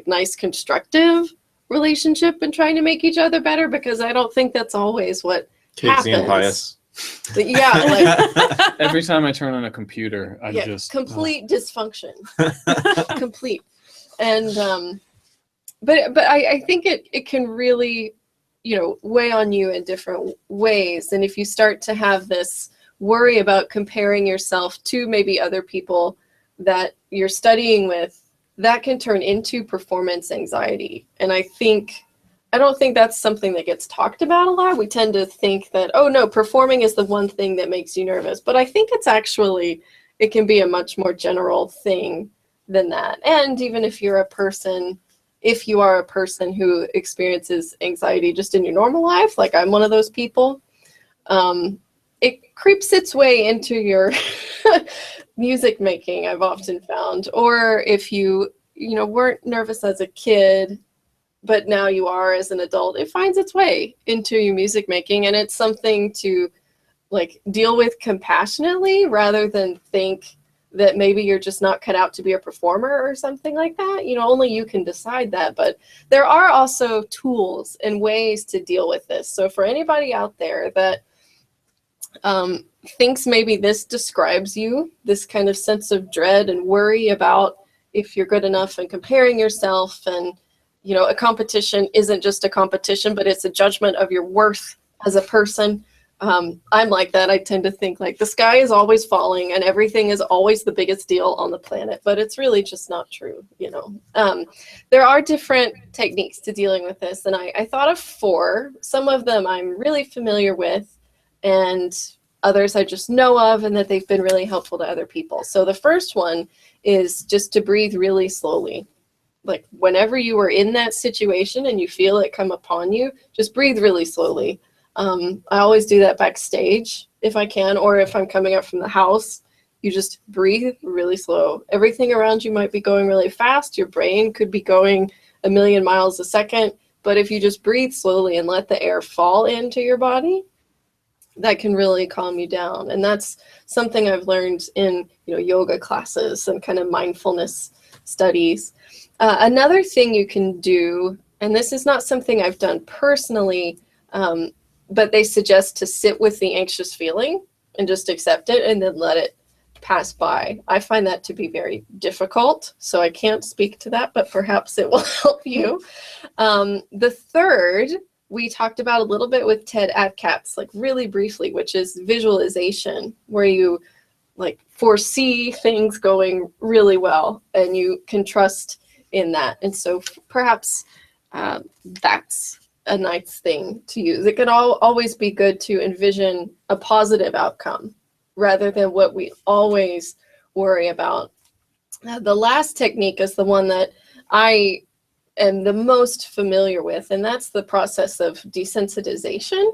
nice constructive relationship and trying to make each other better, because I don't think that's always what Casey and happens. Pius. But yeah, Every time I turn on a computer, I just complete dysfunction. Complete. And but I think it can really weigh on you in different ways. And if you start to have this worry about comparing yourself to maybe other people that you're studying with, that can turn into performance anxiety. And I don't think that's something that gets talked about a lot. We tend to think that, oh no, performing is the one thing that makes you nervous. But I think it can be a much more general thing than that. And even if you are a person who experiences anxiety just in your normal life, like I'm one of those people, it creeps its way into your music making, I've often found. Or if you weren't nervous as a kid, but now you are as an adult, it finds its way into your music making. And it's something to deal with compassionately, rather than think that maybe you're just not cut out to be a performer or something like that. Only you can decide that. But there are also tools and ways to deal with this. So for anybody out there that thinks maybe this describes you, this kind of sense of dread and worry about if you're good enough and comparing yourself, and a competition isn't just a competition, but it's a judgment of your worth as a person. I'm like that. I tend to think the sky is always falling and everything is always the biggest deal on the planet, but it's really just not true. There are different techniques to dealing with this, and I thought of 4. Some of them I'm really familiar with, and others I just know of, and that they've been really helpful to other people. So the first one is just to breathe really slowly. Whenever you are in that situation and you feel it come upon you, just breathe really slowly. I always do that backstage if I can, or if I'm coming up from the house, you just breathe really slow. Everything around you might be going really fast. Your brain could be going 1,000,000 miles a second, but if you just breathe slowly and let the air fall into your body, that can really calm you down. And that's something I've learned in yoga classes and kind of mindfulness studies. Another thing you can do, and this is not something I've done personally, but they suggest to sit with the anxious feeling and just accept it and then let it pass by. I find that to be very difficult, so I can't speak to that, but perhaps it will help you. The third, we talked about a little bit with Ted Atcatz, really briefly, which is visualization, where you foresee things going really well and you can trust in that. And so perhaps that's a nice thing to use. It can always be good to envision a positive outcome rather than what we always worry about. The last technique is the one that I am the most familiar with, and that's the process of desensitization.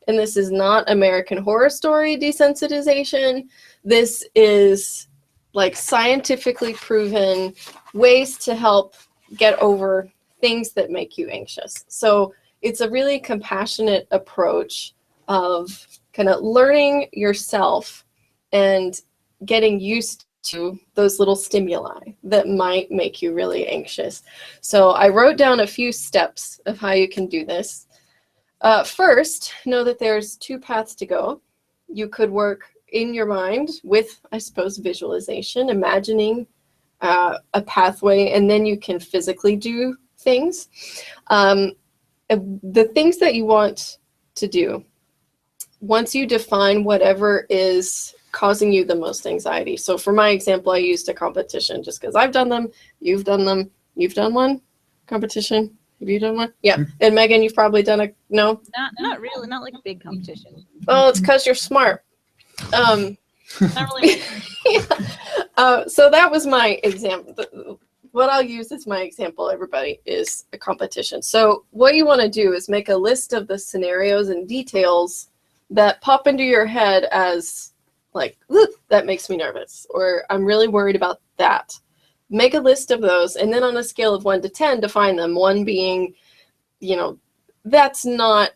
And this is not American Horror Story desensitization. This is like scientifically proven ways to help get over things that make you anxious. So it's a really compassionate approach of kind of learning yourself and getting used to those little stimuli that might make you really anxious. So I wrote down a few steps of how you can do this. First, know that there's 2 paths to go. You could work in your mind with, I suppose, visualization, imagining a pathway, and then you can physically do things. The things that you want to do, once you define whatever is causing you the most anxiety. So for my example, I used a competition just because I've done them, you've done them. You've done one competition? Have you done one? Yeah. And Megan, you've probably done a, no? Not really, not like a big competition. Oh, it's because you're smart. Not really. Yeah. So that was my example. What I'll use as my example, everybody, is a competition. So what you want to do is make a list of the scenarios and details that pop into your head as like, that makes me nervous, or I'm really worried about that. Make a list of those, and then on a scale of 1 to 10, define them. 1 being, you know, that's not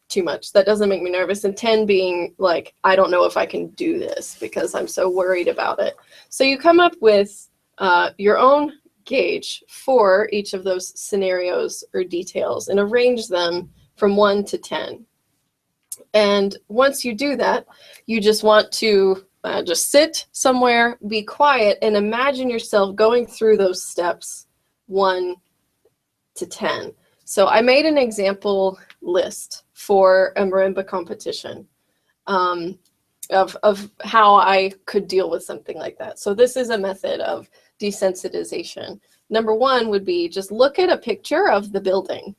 too much. That doesn't make me nervous. And 10 being like, I don't know if I can do this because I'm so worried about it. So you come up with your own gauge for each of those scenarios or details and arrange them from 1 to 10. And once you do that, you just want to just sit somewhere, be quiet, and imagine yourself going through those steps 1 to 10. So I made an example list for a marimba competition of how I could deal with something like that. So this is a method of desensitization. Number 1 would be just look at a picture of the building,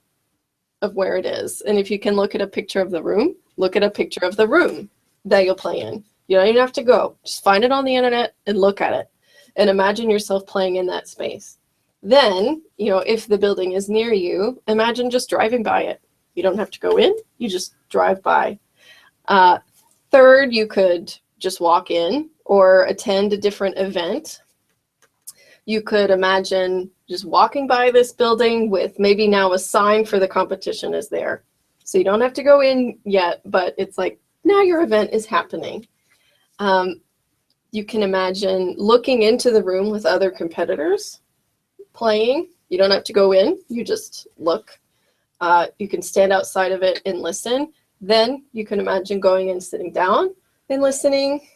of where it is. And if you can look at a picture of the room, look at a picture of the room that you'll play in. You don't even have to go. Just find it on the internet and look at it and imagine yourself playing in that space. Then, you know, if the building is near you, imagine just driving by it. You don't have to go in, you just drive by. Third, you could just walk in or attend a different event. You could imagine just walking by this building with maybe now a sign for the competition is there. So you don't have to go in yet, but it's like, now your event is happening. You can imagine looking into the room with other competitors playing. You don't have to go in, you just look. You can stand outside of it and listen. Then you can imagine going and sitting down and listening.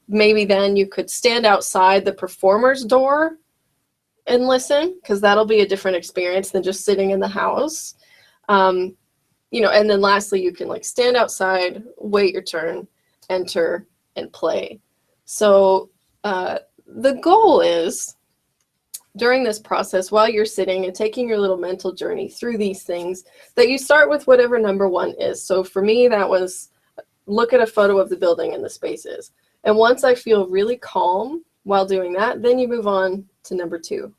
Maybe then you could stand outside the performer's door and listen, because that'll be a different experience than just sitting in the house. You know, and then lastly, you can like stand outside, wait your turn, enter, and play. So the goal is, during this process, while you're sitting and taking your little mental journey through these things, that you start with whatever number 1 is. So for me, that was look at a photo of the building and the spaces. And once I feel really calm while doing that, then you move on to number 2.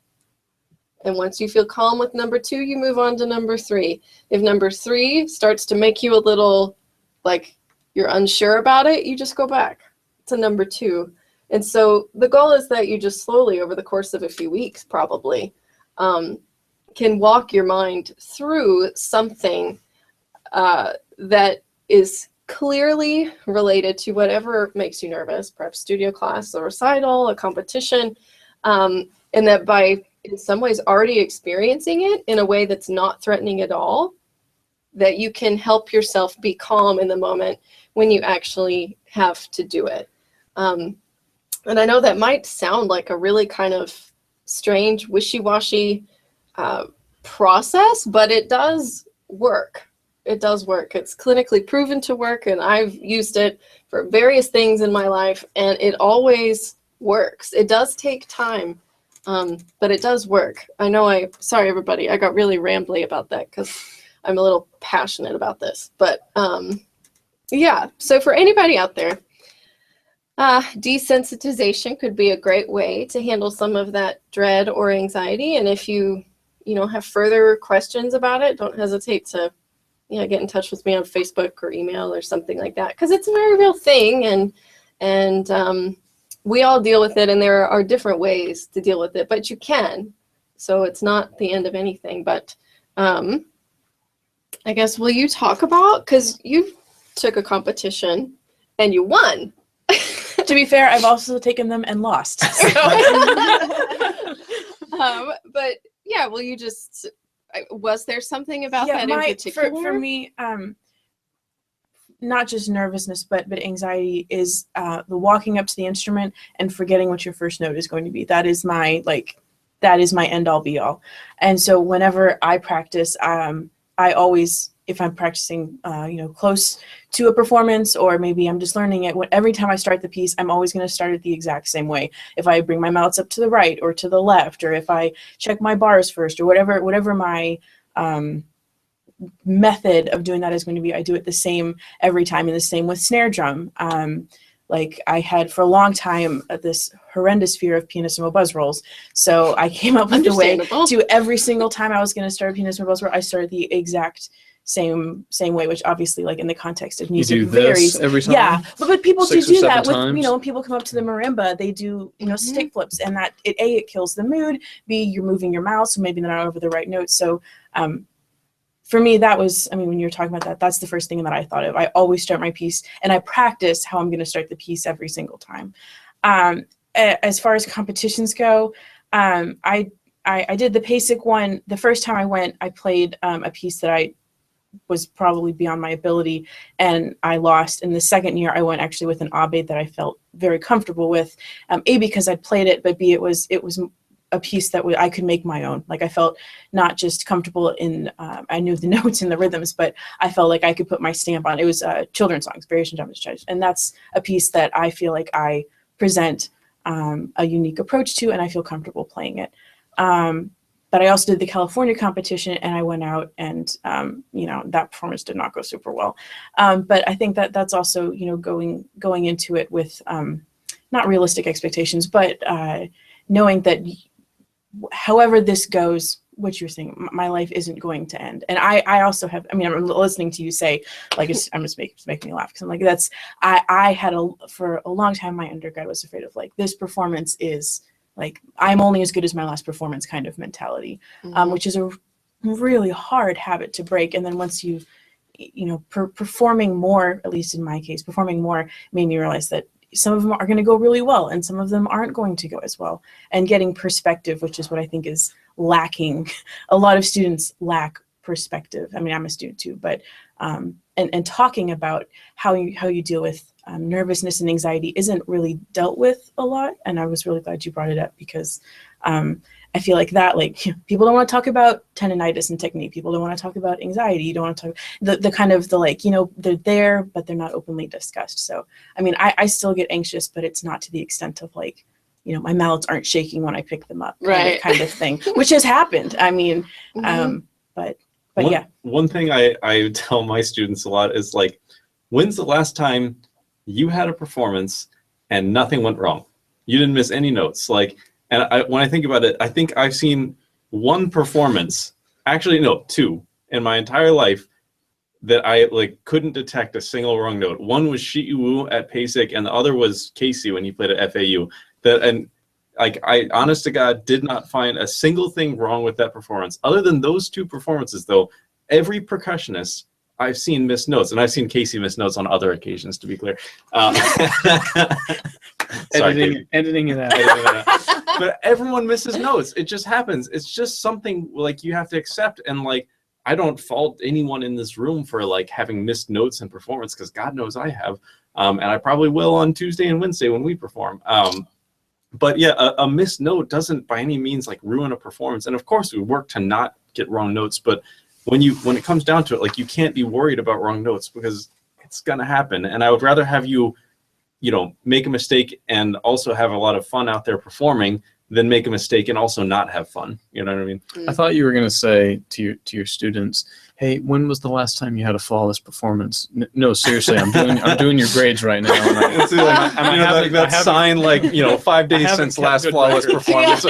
And once you feel calm with number 2, you move on to number 3. If number 3 starts to make you a little like you're unsure about it, you just go back to number 2. And so the goal is that you just slowly, over the course of a few weeks probably, can walk your mind through something that is clearly related to whatever makes you nervous, perhaps studio class, a recital, a competition, and that by in some ways already experiencing it in a way that's not threatening at all, that you can help yourself be calm in the moment when you actually have to do it. And I know that might sound like a really kind of strange, wishy-washy process, but it does work. It does work. It's clinically proven to work, and I've used it for various things in my life, and it always works. It does take time. But it does work. I know sorry everybody, I got really rambly about that because I'm a little passionate about this. But yeah, so for anybody out there, desensitization could be a great way to handle some of that dread or anxiety. And if you have further questions about it, don't hesitate to get in touch with me on Facebook or email or something like that, because it's a very real thing, and we all deal with it, and there are different ways to deal with it, but you can. So it's not the end of anything. But I guess, will you talk about, because you took a competition and you won. To be fair, I've also taken them and lost. So. But yeah, will you just, was there something about that in particular? For me, not just nervousness, but anxiety is the walking up to the instrument and forgetting what your first note is going to be. That is my end all be all. And so whenever I practice, I always, if I'm practicing, close to a performance, or maybe I'm just learning it, every time I start the piece, I'm always going to start it the exact same way. If I bring my mouths up to the right or to the left, or if I check my bars first, or whatever my method of doing that is going to be, I do it the same every time, and the same with snare drum. Like I had for a long time this horrendous fear of pianissimo buzz rolls. So I came up with a way to every single time I was going to start a pianissimo buzz roll, I started the exact same way, which obviously, like in the context of music, varies. Every time? Yeah, but people do that with times. When people come up to the marimba, they do stick flips, and that it kills the mood. B, you're moving your mouth, so maybe they're not over the right notes. So for me, that was, when you're talking about that, that's the first thing that I thought of. I always start my piece, and I practice how I'm going to start the piece every single time. As far as competitions go, I did the PASIC one. The first time I went, I played a piece that I was probably beyond my ability, and I lost. In the second year, I went actually with an Abe that I felt very comfortable with, A, because I'd played it, but B, it was a piece that I could make my own. Like I felt not just comfortable in, I knew the notes and the rhythms, but I felt like I could put my stamp on it. It was children's songs, Variation Jumpers Charge. And that's a piece that I feel like I present a unique approach to, and I feel comfortable playing it. But I also did the California competition, and I went out, and that performance did not go super well. But I think that that's also, going into it with not realistic expectations, but knowing that however this goes, what you're saying, my life isn't going to end. And I also have, I'm listening to you say, like, it's making me laugh, because I'm like, I had for a long time, my undergrad was afraid of, like, this performance is, like, I'm only as good as my last performance kind of mentality, which is a really hard habit to break. And then once performing more, at least in my case, performing more made me realize that some of them are going to go really well, and some of them aren't going to go as well. And getting perspective, which is what I think is lacking. A lot of students lack perspective. I'm a student too, but and talking about how you deal with nervousness and anxiety isn't really dealt with a lot. And I was really glad you brought it up, because I feel like that, people don't want to talk about tendinitis and technique. People don't want to talk about anxiety. You don't want to talk the kind of they're there, but they're not openly discussed. So, I still get anxious, but it's not to the extent of my mallets aren't shaking when I pick them up, right? Kind of thing, which has happened. But yeah. One thing I tell my students a lot is, when's the last time you had a performance and nothing went wrong? You didn't miss any notes. And when I think about it, I think I've seen one performance, actually no, two, in my entire life that I couldn't detect a single wrong note. One was Shi Wu at PASIC, and the other was Casey when he played at FAU. I honest to God did not find a single thing wrong with that performance. Other than those two performances, though, every percussionist I've seen miss notes, and I've seen Casey miss notes on other occasions, to be clear. Sorry, editing it out. But everyone misses notes. It just happens. It's just something you have to accept. And I don't fault anyone in this room for having missed notes in performance, because God knows I have, and I probably will on Tuesday and Wednesday when we perform. But yeah, a missed note doesn't by any means ruin a performance. And of course, we work to not get wrong notes. But when it comes down to it, you can't be worried about wrong notes, because it's gonna happen. And I would rather have you make a mistake and also have a lot of fun out there performing, than make a mistake and also not have fun. You know what I mean? I thought you were going to say to your students, "Hey, when was the last time you had a flawless performance?" No, seriously, I'm doing your grades right now. And It's like, that sign, like, 5 days since last good flawless records. performance.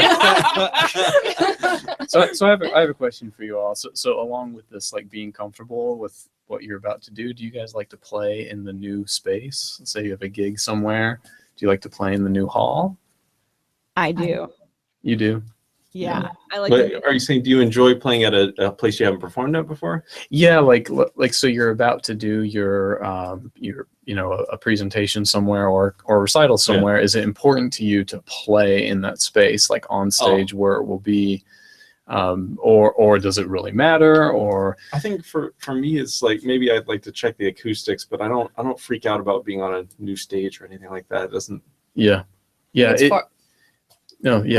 So I have a question for you all. So along with this, like being comfortable with what you're about to do you guys like to play in the new space? Let's say you have a gig somewhere. Do you like to play in the new hall? I do. You do? Yeah. I like But are you saying, do you enjoy playing at a place you haven't performed at before? Yeah, like so you're about to do your a presentation somewhere or recital somewhere. Is it important to you to play in that space, like on stage where it will be, or does it really matter? Or I think for me, it's like, maybe I'd like to check the acoustics, but I don't freak out about being on a new stage or anything like that. It doesn't. Yeah. I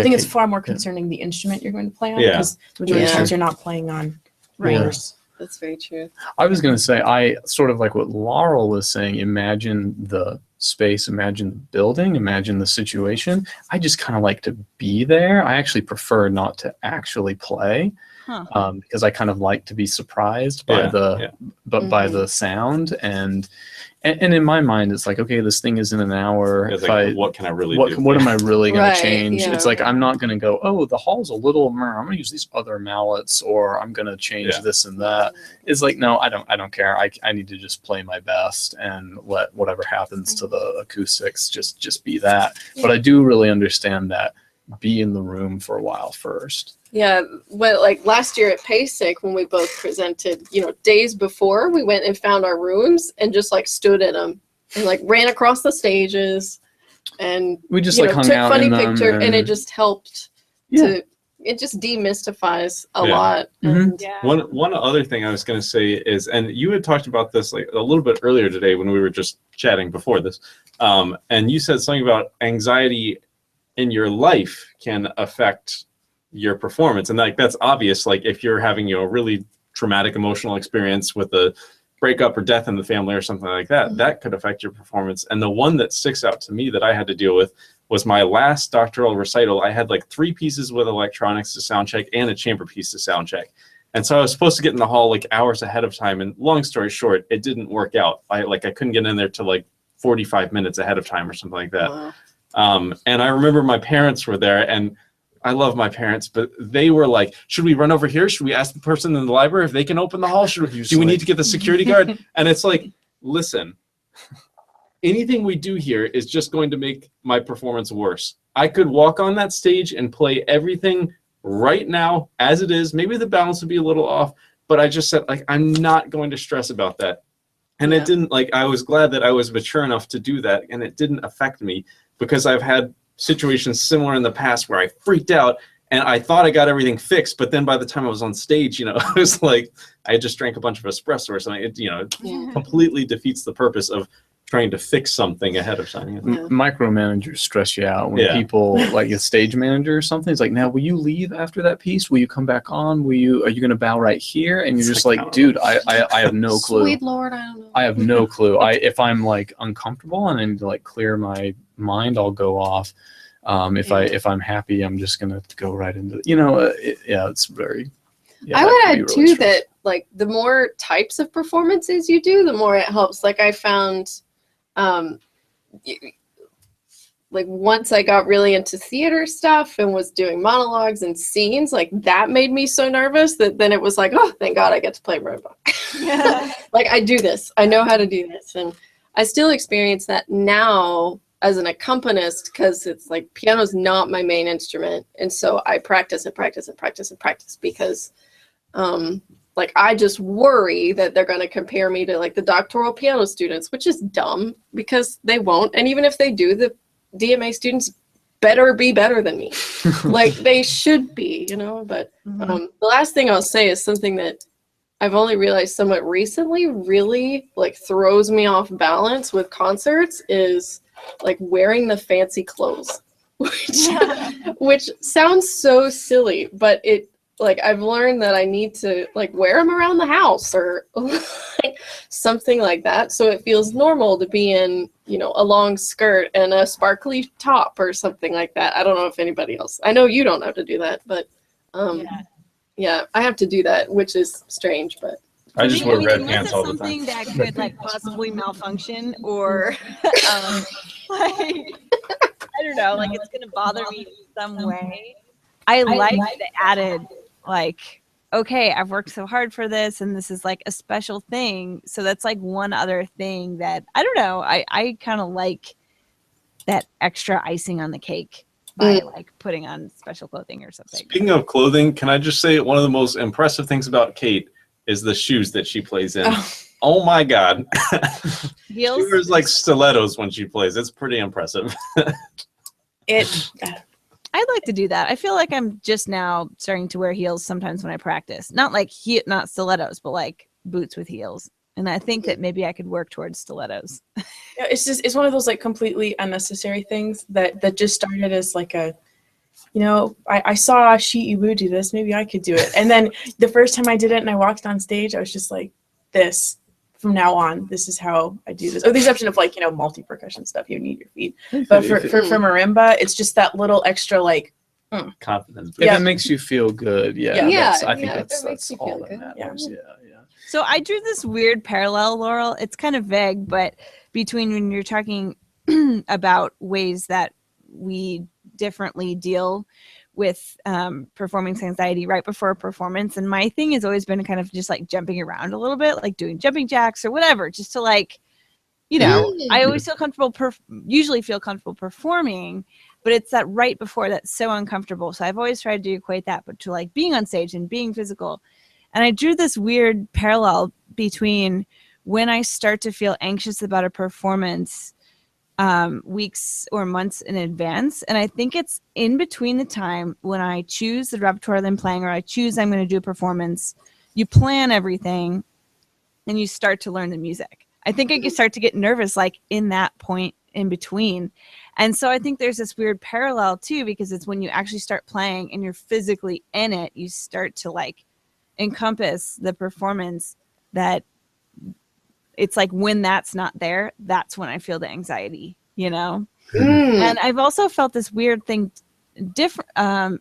think it's far more concerning the instrument you're going to play on, because the majority of times you're not playing on yours. That's very true. I was going to say, I sort of like what Laurel was saying, imagine the space, imagine the building, imagine the situation. I just kind of like to be there. I actually prefer not to actually play, because I kind of like to be surprised by by the sound. And in my mind, it's like, okay, this thing is in an hour. It's like, what can I really do? What am I really going to change? Yeah. It's like, I'm not going to go, oh, the hall's a little, I'm going to use these other mallets, or I'm going to change this and that. It's like, no, I don't care. I need to just play my best and let whatever happens to the acoustics just be that. But I do really understand that. Be in the room for a while first. Yeah, well, like last year at PASIC, when we both presented, days before, we went and found our rooms and just like stood in them and like ran across the stages, and we just took hung out funny in them, pictures, and it just helped it just demystifies a lot. And One other thing I was going to say is, and you had talked about this like a little bit earlier today when we were just chatting before this, and you said something about anxiety in your life can affect your performance, and like that's obvious. Like if you're having a really traumatic emotional experience with a breakup or death in the family or something like that, that could affect your performance. And the one that sticks out to me that I had to deal with was my last doctoral recital. I had like 3 pieces with electronics to sound check and a chamber piece to sound check. And so I was supposed to get in the hall like hours ahead of time. And long story short, it didn't work out. I couldn't get in there till like 45 minutes ahead of time or something like that. Wow. And I remember my parents were there, and I love my parents, but they were like, should we run over here? Should we ask the person in the library if they can open the hall? Do we need to get the security guard? And it's like, listen, anything we do here is just going to make my performance worse. I could walk on that stage and play everything right now as it is. Maybe the balance would be a little off, but I just said, like, I'm not going to stress about that. And it didn't, like, I was glad that I was mature enough to do that, and it didn't affect me, because I've had situations similar in the past where I freaked out and I thought I got everything fixed, but then by the time I was on stage, it was like I just drank a bunch of espresso or something. It completely defeats the purpose of trying to fix something ahead of time. Micromanagers stress you out when people, like a stage manager or something, is like, now will you leave after that piece? Will you come back on? Are you going to bow right here? And you're just like, dude, I have no clue. Sweet Lord, I don't know. I have no clue. If I'm like uncomfortable and I need to like clear my mind, I'll go off. If I'm happy, I'm just gonna go right into it's very. I would add really too that like the more types of performances you do, the more it helps. Like I found, like once I got really into theater stuff and was doing monologues and scenes, like that made me so nervous that then it was like, oh, thank God I get to play marimba. Like I do this, I know how to do this, and I still experience that now as an accompanist, because it's like piano's not my main instrument, and so I practice and practice and practice and practice because like I just worry that they're going to compare me to like the doctoral piano students, which is dumb because they won't, and even if they do, the DMA students better be better than me. Like they should be, but the last thing I'll say is something that I've only realized somewhat recently really like throws me off balance with concerts is like wearing the fancy clothes, which sounds so silly, but it like I've learned that I need to like wear them around the house or like something like that, so it feels normal to be in, you know, a long skirt and a sparkly top or something like that. I don't know if anybody else. I know you don't have to do that, but yeah, I have to do that, which is strange, but. I just wear red unless pants it's all the time. something that could like possibly malfunction or like I don't know, like it's gonna bother me in some way. I like the added like, okay, I've worked so hard for this and this is like a special thing. So that's like one other thing that I don't know. I kind of like that extra icing on the cake by like putting on special clothing or something. Speaking of clothing, can I just say one of the most impressive things about Kate is the shoes that she plays in. Oh my God. Heels? She wears like stilettos when she plays. It's pretty impressive. I'd like to do that. I feel like I'm just now starting to wear heels sometimes when I practice. Not like not stilettos, but like boots with heels. And I think that maybe I could work towards stilettos. Yeah, it's one of those like completely unnecessary things that just started as like a, you know, I saw Shi Iwu do this, maybe I could do it. And then the first time I did it and I walked on stage, I was just like, this, from now on, this is how I do this. With the exception of like, you know, multi-percussion stuff, you need your feet. But for marimba, it's just that little extra like, confidence. If it makes you feel good, I think it makes that's you all feel that good. matters. Yeah. So I drew this weird parallel, Laurel. It's kind of vague, but between when you're talking about ways that we differently deal with performance anxiety right before a performance. And my thing has always been kind of just like jumping around a little bit, like doing jumping jacks or whatever, just to like, you know, I always feel comfortable, usually feel comfortable performing, but it's that right before that's so uncomfortable. So I've always tried to equate that, but to like being on stage and being physical. And I drew this weird parallel between when I start to feel anxious about a performance weeks or months in advance. And I think it's in between the time when I choose the repertoire that I'm playing, or I choose I'm going to do a performance, you plan everything and you start to learn the music. I think I start to get nervous like in that point in between. And so I think there's this weird parallel too, because it's when you actually start playing and you're physically in it, you start to like encompass the performance, that it's like when that's not there, that's when I feel the anxiety, you know? And I've also felt this weird thing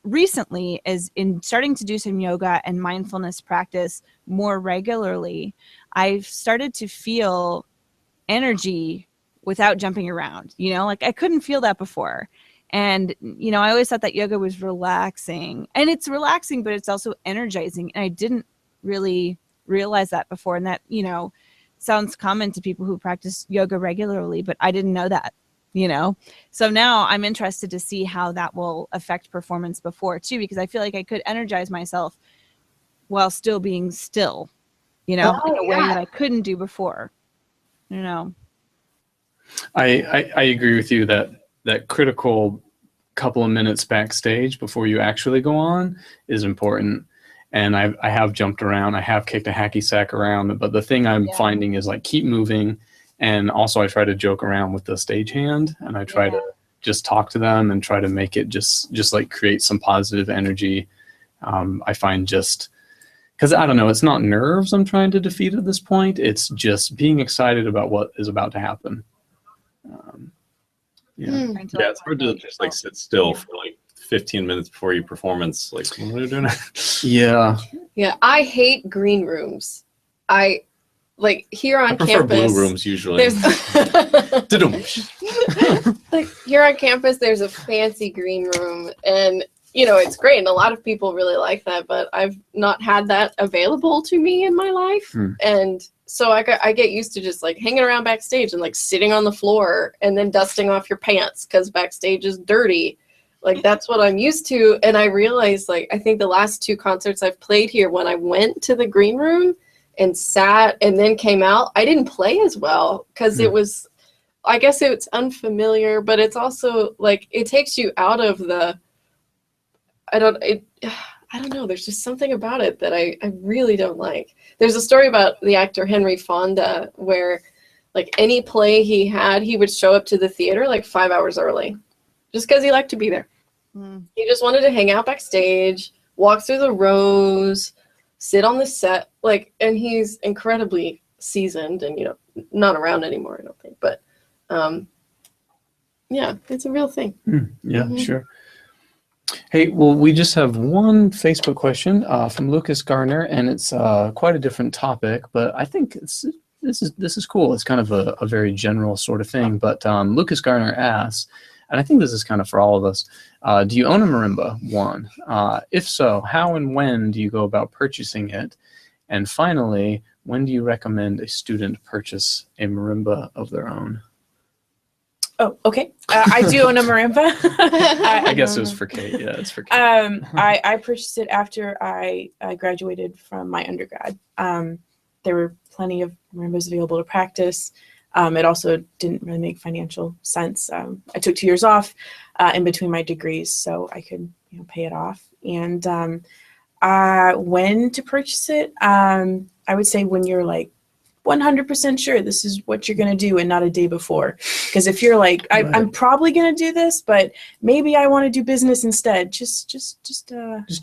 recently is in starting to do some yoga and mindfulness practice more regularly. I've started to feel energy without jumping around, you know, like I couldn't feel that before. And, you know, I always thought that yoga was relaxing, and it's relaxing, but it's also energizing. And I didn't really realize that before. And that, you know, sounds common to people who practice yoga regularly, but I didn't know that, you know? So now I'm interested to see how that will affect performance before too, because I feel like I could energize myself while still being still, you know, in a way that I couldn't do before, you know? I agree with you that critical couple of minutes backstage before you actually go on is important. And I have jumped around. I have kicked a hacky sack around. But the thing I'm finding is like keep moving. And also I try to joke around with the stagehand, and I try to just talk to them and try to make it just like create some positive energy. I find just because I don't know, it's not nerves I'm trying to defeat at this point. It's just being excited about what is about to happen. Yeah, it's hard to just like sit still for like 15 minutes before your performance. Like, what are you doing? Yeah, I hate green rooms. I like here on I prefer campus. blue rooms usually. Like here on campus, there's a fancy green room, and you know it's great, and a lot of people really like that. But I've not had that available to me in my life, and so I get used to just like hanging around backstage and like sitting on the floor and then dusting off your pants because backstage is dirty. Like that's what I'm used to. And I realized like I think the last 2 concerts I've played here, when I went to the green room and sat and then came out, I didn't play as well because it was, I guess it's unfamiliar, but it's also like it takes you out of the, I don't know. There's just something about it that I really don't like. There's a story about the actor Henry Fonda where like any play he had, he would show up to the theater like 5 hours early just because he liked to be there. He just wanted to hang out backstage, walk through the rows, sit on the set, like, and he's incredibly seasoned and, you know, not around anymore, I don't think, but yeah, it's a real thing. Yeah, sure. Hey, well, we just have one Facebook question from Lucas Garner, and it's quite a different topic, but I think this is cool. It's kind of a very general sort of thing, but Lucas Garner asks, and I think this is kind of for all of us, do you own a marimba? One. If so, how and when do you go about purchasing it? And finally, when do you recommend a student purchase a marimba of their own? Oh, okay. I do own a marimba. I guess it was for Kate. Yeah, it's for Kate. I purchased it after I graduated from my undergrad. There were plenty of marimbas available to practice. It also didn't really make financial sense. I took 2 years off in between my degrees, so I could, you know, pay it off. And when to purchase it, I would say when you're like 100% sure this is what you're going to do and not a day before. Because if you're like, I'm probably going to do this, but maybe I want to do business instead, just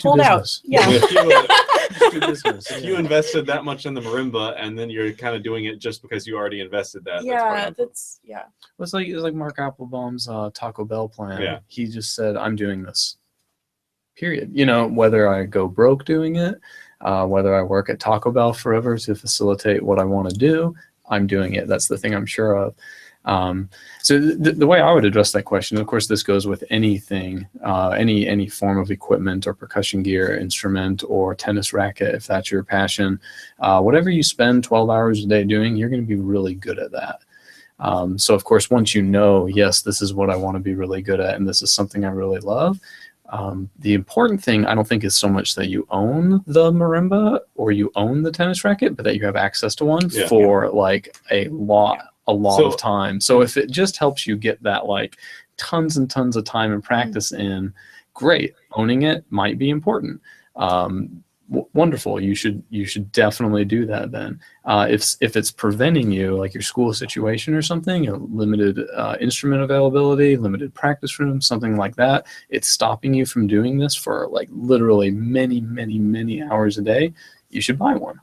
hold out. Yeah. Just do business. If you invested that much in the marimba and then you're kind of doing it just because you already invested that. Yeah, that's yeah. It's like Mark Applebaum's Taco Bell plan. Yeah. He just said, I'm doing this. Period. You know, whether I go broke doing it, whether I work at Taco Bell forever to facilitate what I want to do, I'm doing it. That's the thing I'm sure of. So the way I would address that question, of course, this goes with anything, any form of equipment or percussion gear, instrument, or tennis racket, if that's your passion. Whatever you spend 12 hours a day doing, you're going to be really good at that. So, of course, once you know, yes, this is what I want to be really good at, and this is something I really love, the important thing, I don't think, is so much that you own the marimba or you own the tennis racket, but that you have access to one for like a lot of time. So if it just helps you get that like tons and tons of time and practice in, great. Owning it might be important. Wonderful. You should definitely do that then. If it's preventing you, like your school situation or something, you know, limited instrument availability, limited practice room, something like that, it's stopping you from doing this for like literally many, many, many hours a day, you should buy one.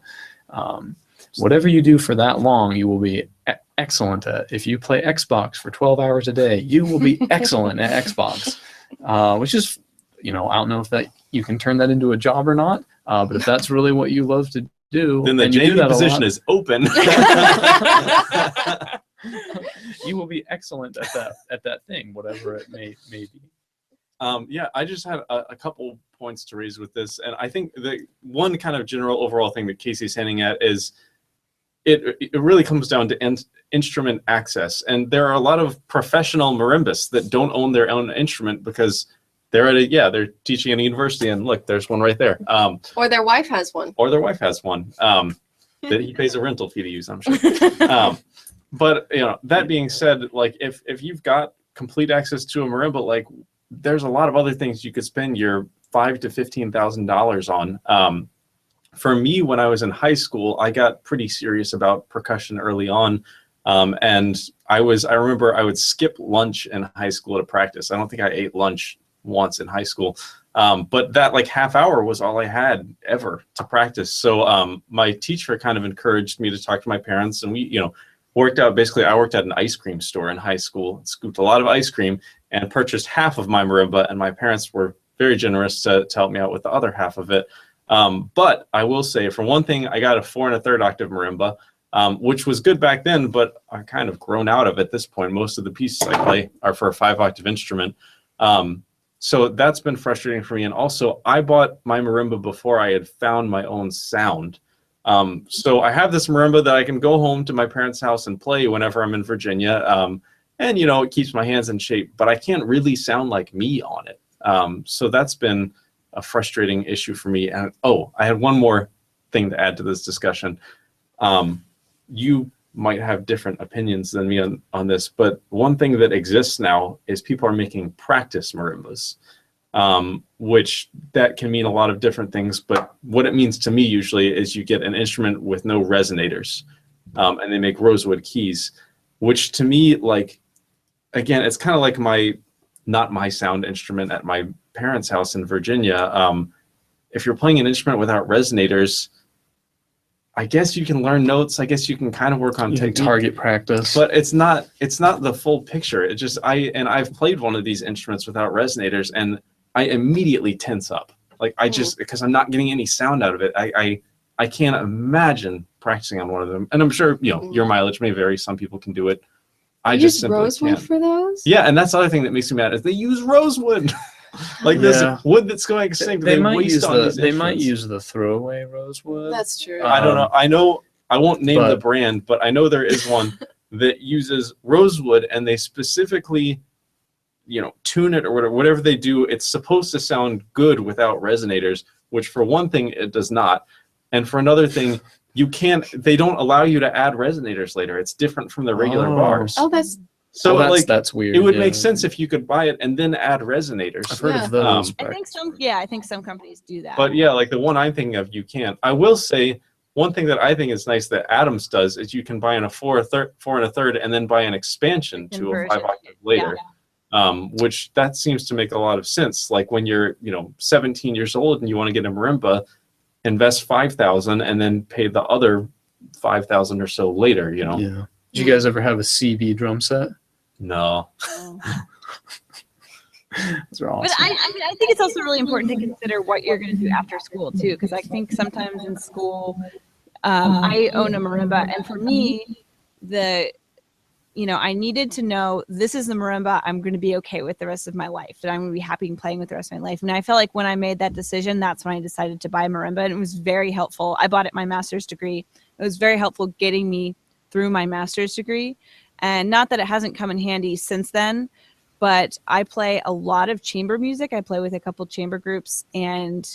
Whatever you do for that long, you will be excellent at. If you play Xbox for 12 hours a day, you will be excellent at Xbox, which is, you know, I don't know if that you can turn that into a job or not, but if that's really what you love to do, then the JV position is open. You will be excellent at that thing, whatever it may be. Yeah, I just had a couple points to raise with this, and I think the one kind of general overall thing that Casey's hinting at is it really comes down to instrument access, and there are a lot of professional marimbas that don't own their own instrument because they're teaching at a university, and look, there's one right there. Or their wife has one. Or their wife has one that he pays a rental fee to use, I'm sure. But you know, that being said, like if you've got complete access to a marimba, like there's a lot of other things you could spend your $5,000 to $15,000 on. For me, when I was in high school, I got pretty serious about percussion early on. And I remember I would skip lunch in high school to practice. I don't think I ate lunch once in high school. But that like half hour was all I had ever to practice. So my teacher kind of encouraged me to talk to my parents, and we, you know, worked out. Basically, I worked at an ice cream store in high school, scooped a lot of ice cream, and purchased half of my marimba, and my parents were very generous to help me out with the other half of it. But I will say, for one thing, I got a 4 1/3 octave marimba, which was good back then, but I've kind of grown out of at this point. Most of the pieces I play are for a 5 octave instrument. So that's been frustrating for me. And also, I bought my marimba before I had found my own sound. So I have this marimba that I can go home to my parents' house and play whenever I'm in Virginia. And, you know, it keeps my hands in shape, but I can't really sound like me on it. So that's been a frustrating issue for me. And I had one more thing to add to this discussion. You might have different opinions than me on this, but one thing that exists now is people are making practice marimbas, which that can mean a lot of different things. But what it means to me usually is you get an instrument with no resonators, and they make rosewood keys, which to me, like, again, it's kind of like not my sound instrument at my parents' house in Virginia. if you're playing an instrument without resonators, I guess you can learn notes. I guess you can kind of work on technique, target practice, but it's not the full picture. It just I've played one of these instruments without resonators, and I immediately tense up. Like I just, because I'm not getting any sound out of it. I can't imagine practicing on one of them. And I'm sure your mileage may vary. Some people can do it. I just simply rosewood can't. for those? Yeah, and that's the other thing that makes me mad is they use rosewood. Like this wood that's going extinct. They might waste use on these they might instruments. use the throwaway rosewood. That's true. I don't know. I won't name the brand, but I know there is one that uses rosewood, and they specifically, tune it or whatever they do. It's supposed to sound good without resonators, which for one thing it does not, and for another thing, they don't allow you to add resonators later. It's different from the regular bars. Oh, that's so that's weird. It would make sense if you could buy it and then add resonators. I've heard of those. I think some companies do that. But yeah, like the one I'm thinking of, you can't. I will say one thing that I think is nice that Adams does is you can buy in a 4 1/3, and then buy an expansion to a 5 octave later. Which that seems to make a lot of sense. Like when you're 17 years old and you want to get a marimba, invest $5,000 and then pay the other $5,000 or so later. Yeah. Did you guys ever have a CB drum set? No. Those are awesome. But I think it's also really important to consider what you're going to do after school too, because I think sometimes in school, I own a marimba, and for me, I needed to know this is the marimba I'm going to be okay with the rest of my life, that I'm going to be happy playing with the rest of my life. And I felt like when I made that decision, that's when I decided to buy marimba, and it was very helpful. I bought it my master's degree. It was very helpful getting me through my master's degree, and not that it hasn't come in handy since then, but I play a lot of chamber music. I play with a couple chamber groups, and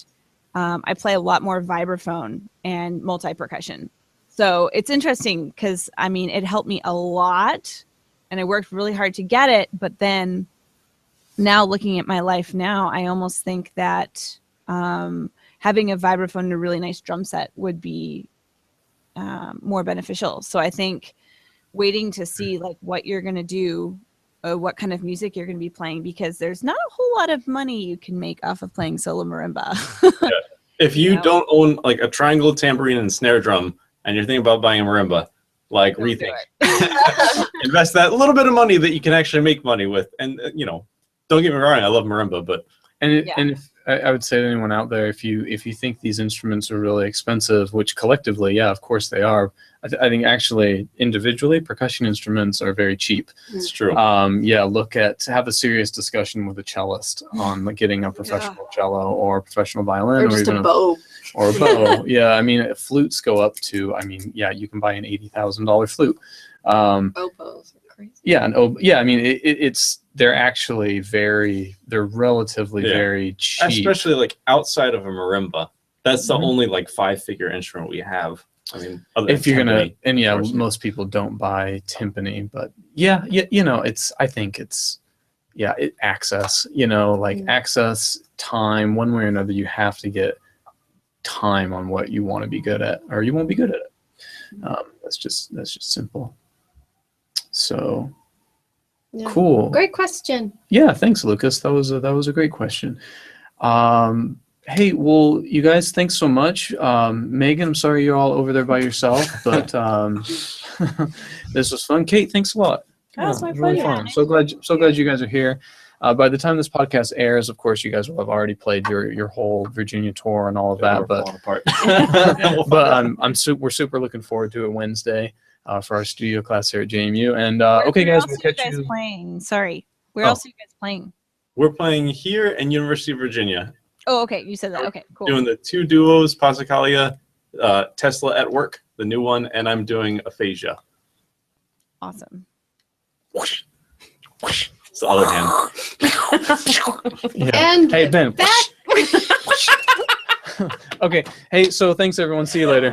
I play a lot more vibraphone and multi-percussion. So it's interesting because, it helped me a lot, and I worked really hard to get it. But then now looking at my life now, I almost think that having a vibraphone and a really nice drum set would be more beneficial. So I think waiting to see like what you're going to do, what kind of music you're going to be playing, because there's not a whole lot of money you can make off of playing solo marimba. Yeah. If you don't own like a triangle, tambourine, and snare drum, and you're thinking about buying a marimba, like rethink. Invest that little bit of money that you can actually make money with. And don't get me wrong, I love marimba, but if I would say to anyone out there, if you think these instruments are really expensive, which collectively, yeah, of course they are. I think actually individually, percussion instruments are very cheap. It's true. Have a serious discussion with a cellist on getting a professional cello or professional violin, or just even a bow. Or a bow. Yeah, flutes go up to. You can buy an $80,000 flute. Oboes are crazy. They're actually they're relatively very cheap. Especially like outside of a marimba. That's the only like 5-figure instrument we have. If you're gonna, most people don't buy timpani, but access. Access, time. One way or another, you have to get time on what you want to be good at, or you won't be good at it. That's just simple. So cool. Great question. Yeah, thanks, Lucas. That was a great question. Hey, well, you guys, thanks so much. Megan, I'm sorry you're all over there by yourself, but this was fun. Kate, thanks a lot. That was my really pleasure. fun. So glad you guys are here. By the time this podcast airs, of course, you guys will have already played your whole Virginia tour and all of that. But apart. We're super looking forward to it Wednesday for our studio class here at JMU. And okay, where guys, else we'll are you guys playing? Sorry, where Oh. else are you guys playing? We're playing here in University of Virginia. Oh, okay, you said that. Okay, cool. Doing the 2 duos, Passacaglia, Tesla at Work, the new one, and I'm doing Aphasia. Awesome. Whoosh, whoosh. It's the other hand. Yeah. And Hey, Ben. that Okay. Hey, so thanks everyone. See you later.